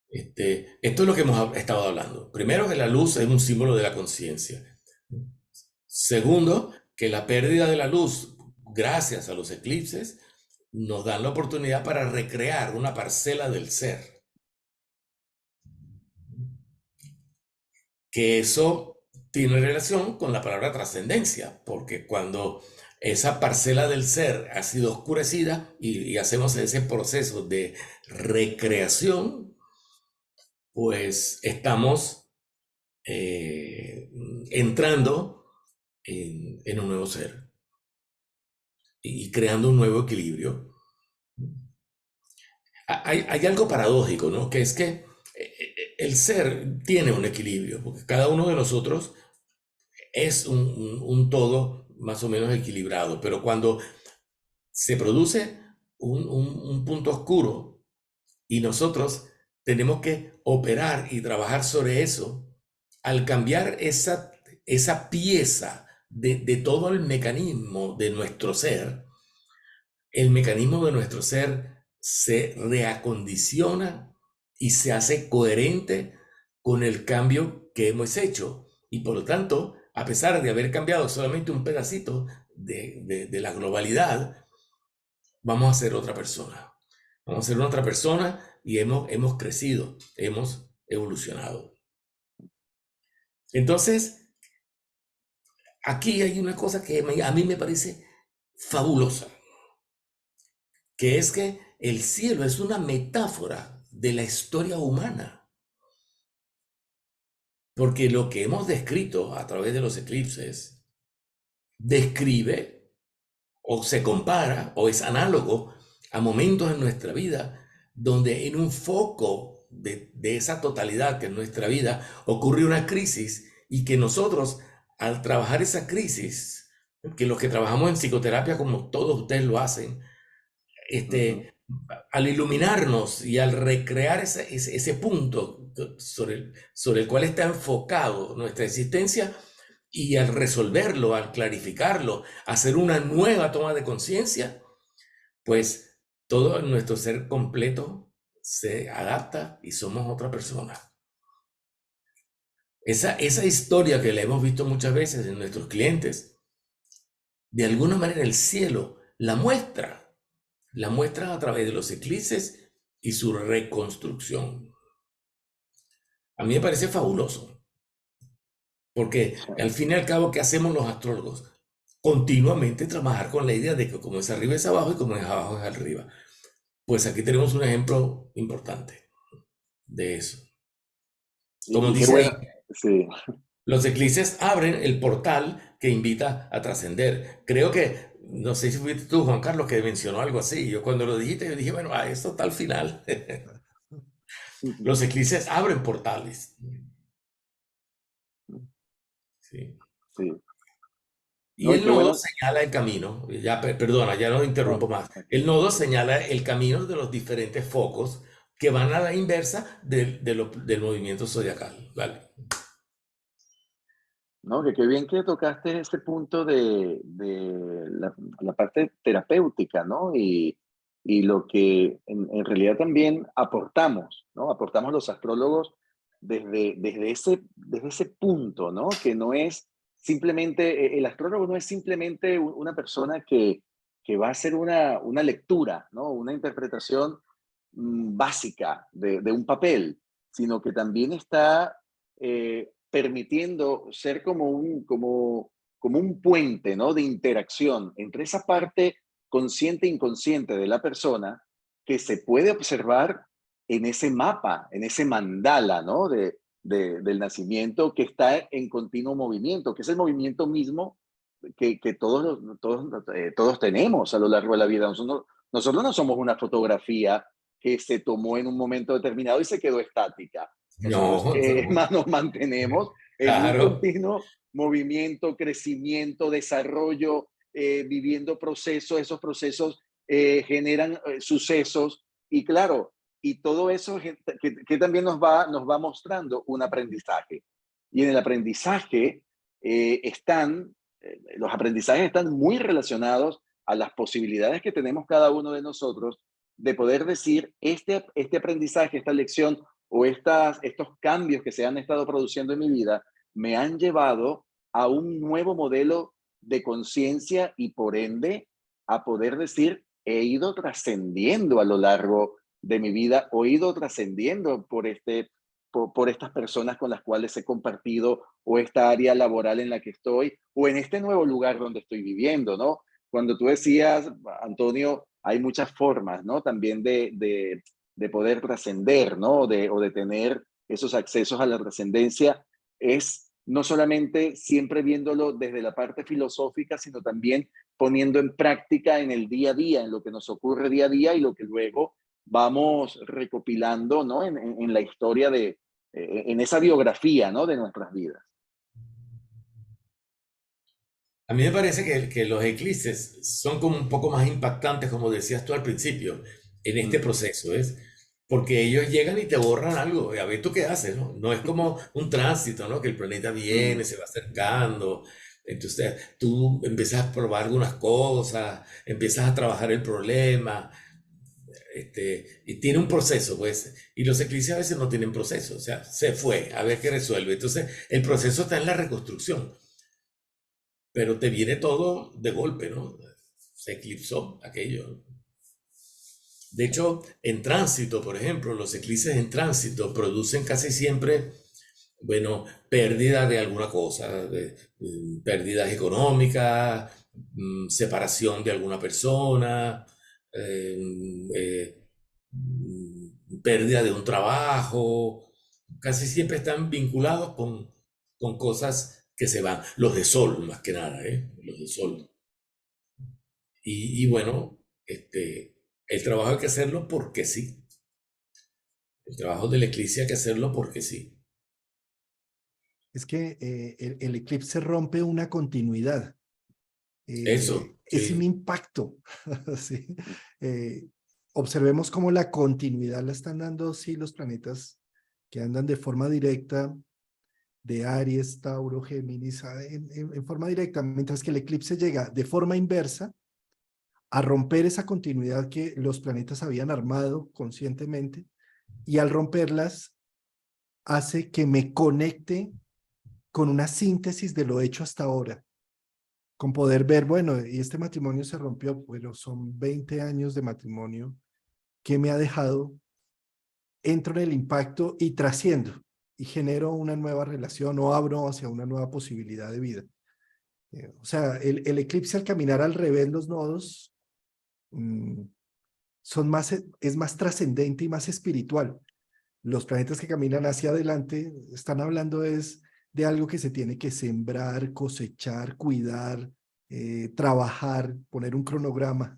Esto es lo que hemos estado hablando. Primero, que la luz es un símbolo de la conciencia. Segundo, que la pérdida de la luz, gracias a los eclipses, nos dan la oportunidad para recrear una parcela del ser. Que eso tiene relación con la palabra trascendencia, porque cuando esa parcela del ser ha sido oscurecida y hacemos ese proceso de recreación, pues estamos entrando en un nuevo ser y creando un nuevo equilibrio. Hay algo paradójico, ¿no? Que es que el ser tiene un equilibrio, porque cada uno de nosotros es un todo más o menos equilibrado, pero cuando se produce un punto oscuro y nosotros tenemos que operar y trabajar sobre eso, al cambiar esa pieza de todo el mecanismo de nuestro ser, el mecanismo de nuestro ser se reacondiciona y se hace coherente con el cambio que hemos hecho. Y por lo tanto, a pesar de haber cambiado solamente un pedacito de la globalidad, vamos a ser otra persona. Vamos a ser otra persona y hemos crecido, hemos evolucionado. Entonces, aquí hay una cosa que a mí me parece fabulosa, que es que el cielo es una metáfora de la historia humana, porque lo que hemos descrito a través de los eclipses describe o se compara o es análogo a momentos en nuestra vida donde en un foco de esa totalidad que es nuestra vida ocurre una crisis y que nosotros al trabajar esa crisis, que los que trabajamos en psicoterapia como todos ustedes lo hacen, al iluminarnos y al recrear ese punto sobre el cual está enfocado nuestra existencia y al resolverlo, al clarificarlo, hacer una nueva toma de conciencia, pues todo nuestro ser completo se adapta y somos otra persona. Esa historia que la hemos visto muchas veces en nuestros clientes, de alguna manera el cielo la muestra a través de los eclipses y su reconstrucción. A mí me parece fabuloso, porque al fin y al cabo, ¿qué hacemos los astrólogos? Continuamente trabajar con la idea de que como es arriba es abajo y como es abajo es arriba. Pues aquí tenemos un ejemplo importante de eso. Como Y qué dice bueno, ahí, sí. los eclipses abren el portal que invita a trascender. Creo que, no sé si fuiste tú, Juan Carlos, que mencionó algo así. Yo cuando lo dijiste, yo dije, bueno, esto está al final. Los eclipses abren portales. Sí. Sí. Y No, y el qué nodo bueno. señala el camino. Ya, perdona, ya no No, interrumpo más. El nodo señala el camino de los diferentes focos que van a la inversa del movimiento zodiacal. Vale. no, que qué bien que tocaste ese punto de la parte terapéutica, ¿no? Y lo que en realidad también aportamos, ¿no? Aportamos los astrólogos desde ese punto, ¿no? Que no es simplemente, el astrólogo no es simplemente una persona que va a hacer una lectura, ¿no? Una interpretación básica de un papel, sino que también está permitiendo ser como un puente, ¿no? De interacción entre esa parte consciente e inconsciente de la persona que se puede observar en ese mapa, en ese mandala, ¿no? Del nacimiento que está en continuo movimiento, que es el movimiento mismo que todos tenemos a lo largo de la vida. Nosotros no somos una fotografía que se tomó en un momento determinado y se quedó estática. Nosotros, No, es no, más, nos mantenemos en un claro, continuo movimiento, crecimiento, desarrollo, viviendo procesos. Esos procesos generan sucesos y claro, y todo eso que también nos va mostrando un aprendizaje. Y en el aprendizaje los aprendizajes están muy relacionados a las posibilidades que tenemos cada uno de nosotros de poder decir, este aprendizaje, esta lección o estos cambios que se han estado produciendo en mi vida me han llevado a un nuevo modelo de conciencia y por ende a poder decir, he ido trascendiendo a lo largo de mi vida o he ido trascendiendo por estas personas con las cuales he compartido o esta área laboral en la que estoy o en este nuevo lugar donde estoy viviendo, ¿no? Cuando tú decías, Antonio, hay muchas formas, ¿no? También de poder trascender, ¿no? O de tener esos accesos a la trascendencia. Es no solamente siempre viéndolo desde la parte filosófica, sino también poniendo en práctica en el día a día, en lo que nos ocurre día a día y lo que luego vamos recopilando, ¿no? En la historia en esa biografía, ¿no? De nuestras vidas. a mí me parece que los eclipses son como un poco más impactantes, como decías tú al principio, en este Mm. proceso, ¿es? Porque ellos llegan y te borran algo, y a ver tú qué haces, ¿no? No es como un tránsito, ¿no? Que el planeta Mm. viene, se va acercando, Entonces tú empiezas a probar algunas cosas, empiezas a trabajar el problema, y tiene un proceso, pues, y los eclipses a veces no tienen proceso, o sea, se fue, a ver qué resuelve. Entonces, el proceso está en la reconstrucción, pero te viene todo de golpe, ¿no? Se eclipsó aquello. De hecho, en tránsito, por ejemplo, los eclipses en tránsito producen casi siempre, bueno, pérdida de alguna cosa, pérdidas económicas, separación de alguna persona, eh, eh, pérdida de un trabajo, casi siempre están vinculados con cosas que se van. Los de sol, más que nada, ¿eh? Los de sol. Y bueno, el trabajo hay que hacerlo porque sí. El trabajo de la eclipse hay que hacerlo porque sí. Es que el eclipse rompe una continuidad. Eso, Es un sí. impacto. ¿Sí? Eh, Observemos cómo la continuidad la están dando, sí, los planetas que andan de forma directa de Aries, Tauro, Géminis, en forma directa, mientras que el eclipse llega de forma inversa a romper esa continuidad que los planetas habían armado conscientemente, y al romperlas hace que me conecte con una síntesis de lo hecho hasta ahora, con poder ver, bueno, y este matrimonio se rompió, pero son 20 años de matrimonio que me ha dejado, entro en el impacto y trasciendo y genero una nueva relación o abro hacia una nueva posibilidad de vida. O sea, el eclipse al caminar al revés los nodos son más, es más trascendente y más espiritual. Los planetas que caminan hacia adelante están hablando es de algo que se tiene que sembrar, cosechar, cuidar, trabajar, poner un cronograma,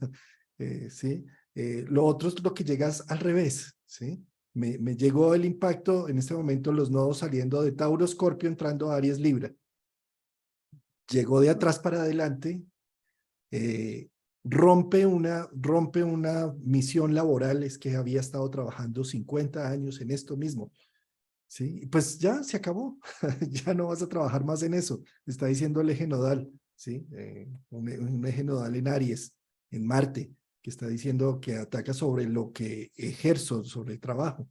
¿sí? Lo otro es lo que llegas al revés, ¿sí? Me llegó el impacto, en este momento los nodos saliendo de Tauro, Escorpio, entrando a Aries, Libra. Llegó de atrás para adelante, eh, rompe una misión laboral, es que había estado trabajando 50 años en esto mismo, ¿sí? Pues ya se acabó, ya no vas a trabajar más en eso, está diciendo el eje nodal, ¿sí? Un eje nodal en Aries, en Marte, que está diciendo que ataca sobre lo que ejerzo, sobre el trabajo.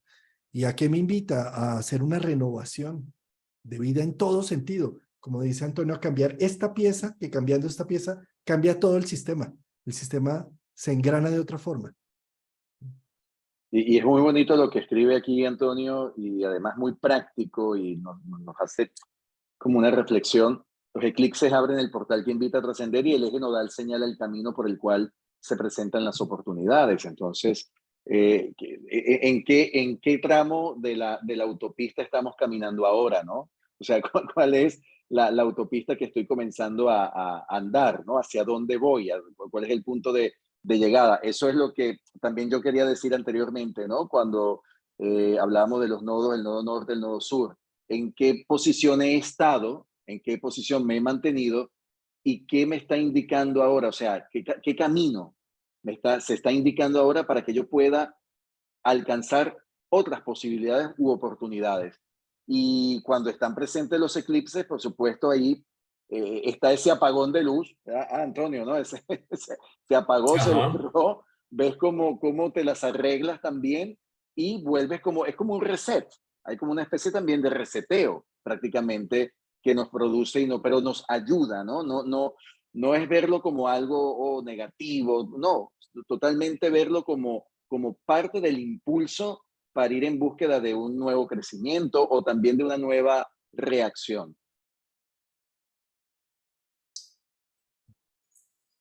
¿Y a qué me invita? A hacer una renovación de vida en todo sentido. Como dice Antonio, a cambiar esta pieza, que cambiando esta pieza cambia todo el sistema. El sistema se engrana de otra forma. Y es muy bonito lo que escribe aquí Antonio y además muy práctico y nos hace como una reflexión. Los eclipses abren el portal que invita a trascender y el eje nodal señala el camino por el cual se presentan las oportunidades. Entonces, ¿en qué tramo de la autopista estamos caminando ahora, no? O sea, ¿cuál es la autopista que estoy comenzando a andar, ¿no? ¿Hacia dónde voy? ¿Cuál es el punto de llegada? Eso es lo que también yo quería decir anteriormente, ¿no? Cuando hablábamos de los nodos, el nodo norte, el nodo sur. ¿En qué posición he estado? ¿En qué posición me he mantenido? ¿Y qué me está indicando ahora? O sea, ¿qué camino se está indicando ahora para que yo pueda alcanzar otras posibilidades u oportunidades? Y cuando están presentes los eclipses, por supuesto, ahí está ese apagón de luz. Antonio, ¿no? Se apagó, se Ajá. borró. Ves cómo te las arreglas también y vuelves es como un reset. Hay como una especie también de reseteo prácticamente que nos produce, pero nos ayuda, ¿no? No es verlo como algo negativo, no, totalmente verlo como parte del impulso para ir en búsqueda de un nuevo crecimiento o también de una nueva reacción.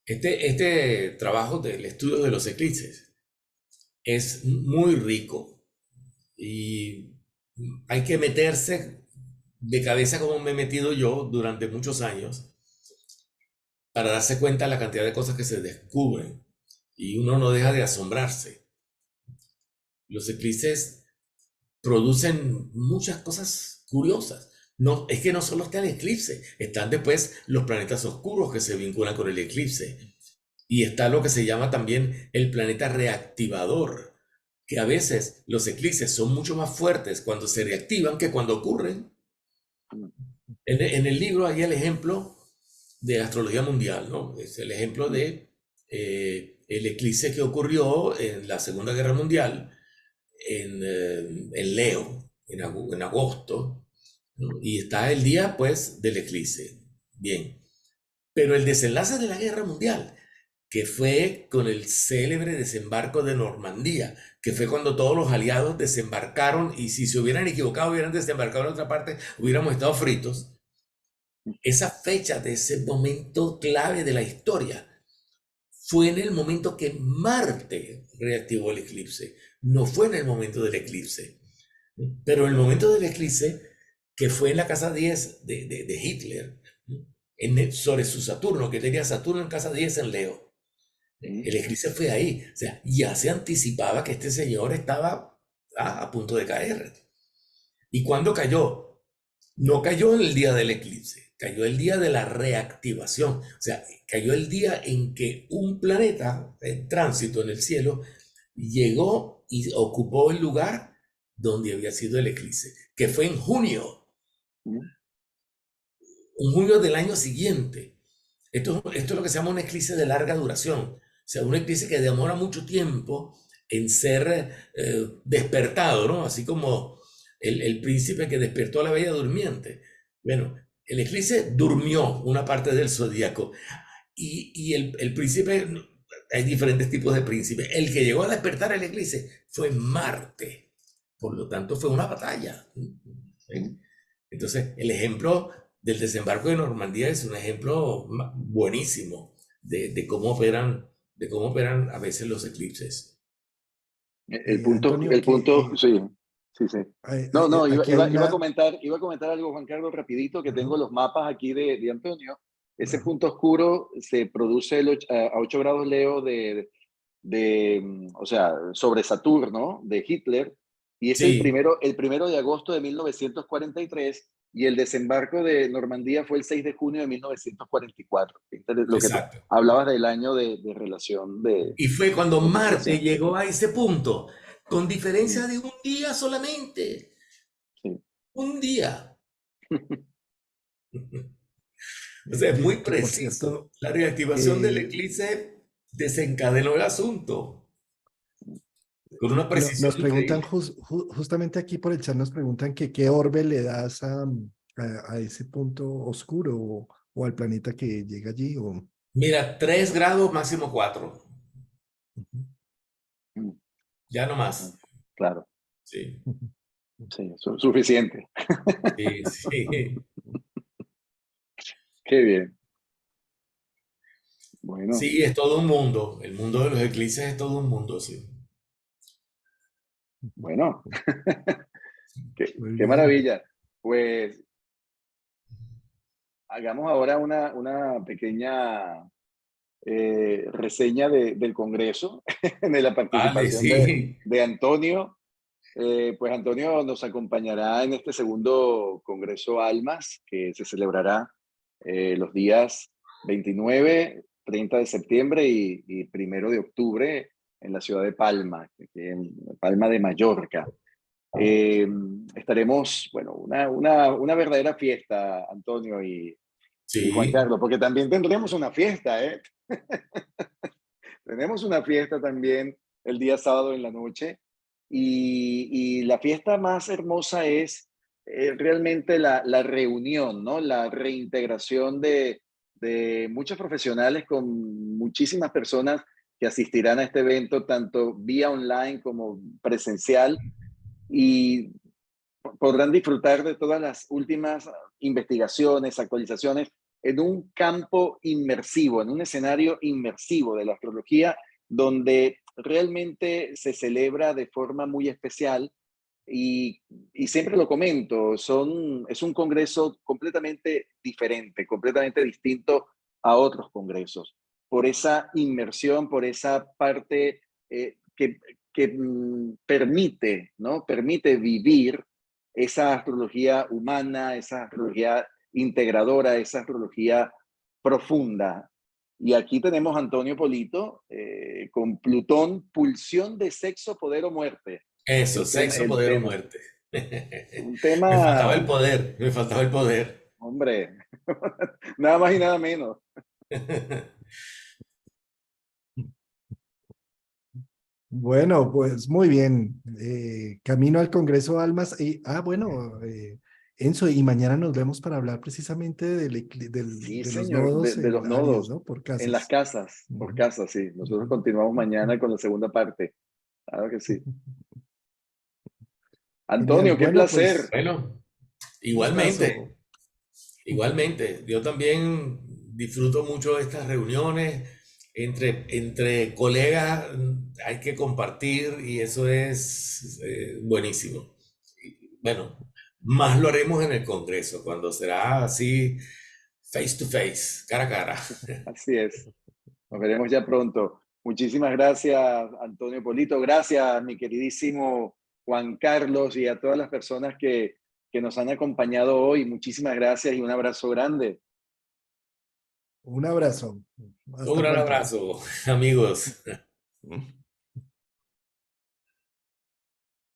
Este trabajo del estudio de los eclipses es muy rico y hay que meterse de cabeza como me he metido yo durante muchos años para darse cuenta de la cantidad de cosas que se descubren y uno no deja de asombrarse. Los eclipses producen muchas cosas curiosas. No, es que no solo está el eclipse, están después los planetas oscuros que se vinculan con el eclipse. Y está lo que se llama también el planeta reactivador, que a veces los eclipses son mucho más fuertes cuando se reactivan que cuando ocurren. En el libro hay el ejemplo de astrología mundial, ¿no? Es el ejemplo de el eclipse que ocurrió en la Segunda Guerra Mundial en Leo, en agosto, ¿no? Y está el día, pues, del eclipse. Bien. Pero el desenlace de la Guerra Mundial, que fue con el célebre desembarco de Normandía, que fue cuando todos los aliados desembarcaron y si se hubieran equivocado, hubieran desembarcado en otra parte, hubiéramos estado fritos. Esa fecha de ese momento clave de la historia fue en el momento que Marte reactivó el eclipse, no fue en el momento del eclipse. Pero en el momento del eclipse, que fue en la casa 10 de Hitler, sobre su Saturno, que tenía Saturno en casa 10 en Leo. El eclipse fue ahí. O sea, ya se anticipaba que este señor estaba a punto de caer. ¿Y cuándo cayó? No cayó en el día del eclipse, cayó el día de la reactivación. O sea, cayó el día en que un planeta en tránsito en el cielo llegó y ocupó el lugar donde había sido el eclipse, que fue en junio, un junio del año siguiente. Esto es lo que se llama un eclipse de larga duración, o sea, un eclipse que demora mucho tiempo en ser despertado, ¿no? Así como el príncipe que despertó a la bella durmiente. Bueno, el eclipse durmió una parte del zodíaco y el príncipe, hay diferentes tipos de príncipes. El que llegó a despertar el eclipse fue Marte, por lo tanto fue una batalla. ¿Sí? Entonces, el ejemplo del desembarco de Normandía es un ejemplo buenísimo de cómo operan a veces los eclipses. Antonio, El punto, sí, sí, sí. No, no, aquí hay iba a una... comentar algo, Juan Carlos, rapidito, que tengo Ajá. los mapas aquí de Antonio. Ese Ajá. punto oscuro se produce a 8 grados Leo o sea, sobre Saturno, de Hitler, y es Sí, el primero de agosto de 1943, y el desembarco de Normandía fue el 6 de junio de 1944. Este es lo que exacto. hablabas del año de relación Y fue cuando de Marte translación. llegó a ese punto, con diferencia Mm, de un día solamente. sí. Un día. O sea, es muy Que por preciso. cierto, La reactivación del eh, eclipse desencadenó el asunto con una precisión nos preguntan increíble. justamente aquí por el chat, nos preguntan que qué orbe le das a ese punto oscuro o al planeta que llega allí. Mira, 3 grados, máximo 4. Ujú, Mm, Ya no más. claro, Sí, ujú. sí, suficiente. sí, sí. Qué bien. Bueno, Sí, es todo un mundo. El mundo de los eclipses es todo un mundo, sí. bueno, Muy qué bien. maravilla. Pues hagamos ahora una pequeña reseña del Congreso, de la Vale, participación sí. de Antonio. Pues Antonio nos acompañará en este segundo Congreso Almas, que se celebrará los días 29, 30 de septiembre y 1 de octubre en la ciudad de Palma, en Palma de Mallorca. Eh, Estaremos, bueno, una verdadera fiesta, Antonio y Juan Sí. Carlos, porque también tendremos una fiesta, ¿eh? Tenemos una fiesta también el día sábado en la noche y la fiesta más hermosa es realmente la reunión, ¿no? La reintegración de muchos profesionales con muchísimas personas que asistirán a este evento, tanto vía online como presencial, y podrán disfrutar de todas las últimas investigaciones, actualizaciones en un campo inmersivo, en un escenario inmersivo de la astrología, donde realmente se celebra de forma muy especial y siempre lo comento, es un congreso completamente diferente, completamente distinto a otros congresos, por esa inmersión, por esa parte que permite, ¿no? Permite vivir esa astrología humana, esa astrología integradora, esa astrología profunda. Y aquí tenemos a Antonio Polito con Plutón, pulsión de sexo, poder o muerte. Eso, sexo, poder o muerte. Un Me faltaba el tema, poder, me faltaba el poder. hombre, Nada más y nada menos. Bueno, pues muy bien. Camino al Congreso Almas. Y, bueno, Enzo, y mañana nos vemos para hablar precisamente Sí, de los señor, nodos de los en Aries, nodos ¿no? Por en las casas. casas, por Ujú. casas, sí. Nosotros continuamos mañana con la segunda parte. Claro que sí. Genial. Antonio, qué Bueno, placer. pues Bueno, igualmente, gustazo. igualmente. Yo también disfruto mucho de estas reuniones entre colegas. Hay que compartir y eso es buenísimo. Y, bueno, más lo haremos en el Congreso, cuando será así face to face, cara a cara. Así es. Nos veremos ya pronto. Muchísimas gracias, Antonio Polito. Gracias, mi queridísimo Juan Carlos, y a todas las personas que nos han acompañado hoy. Muchísimas gracias y un abrazo grande. Un abrazo. Un Hasta gran pronto. abrazo, amigos.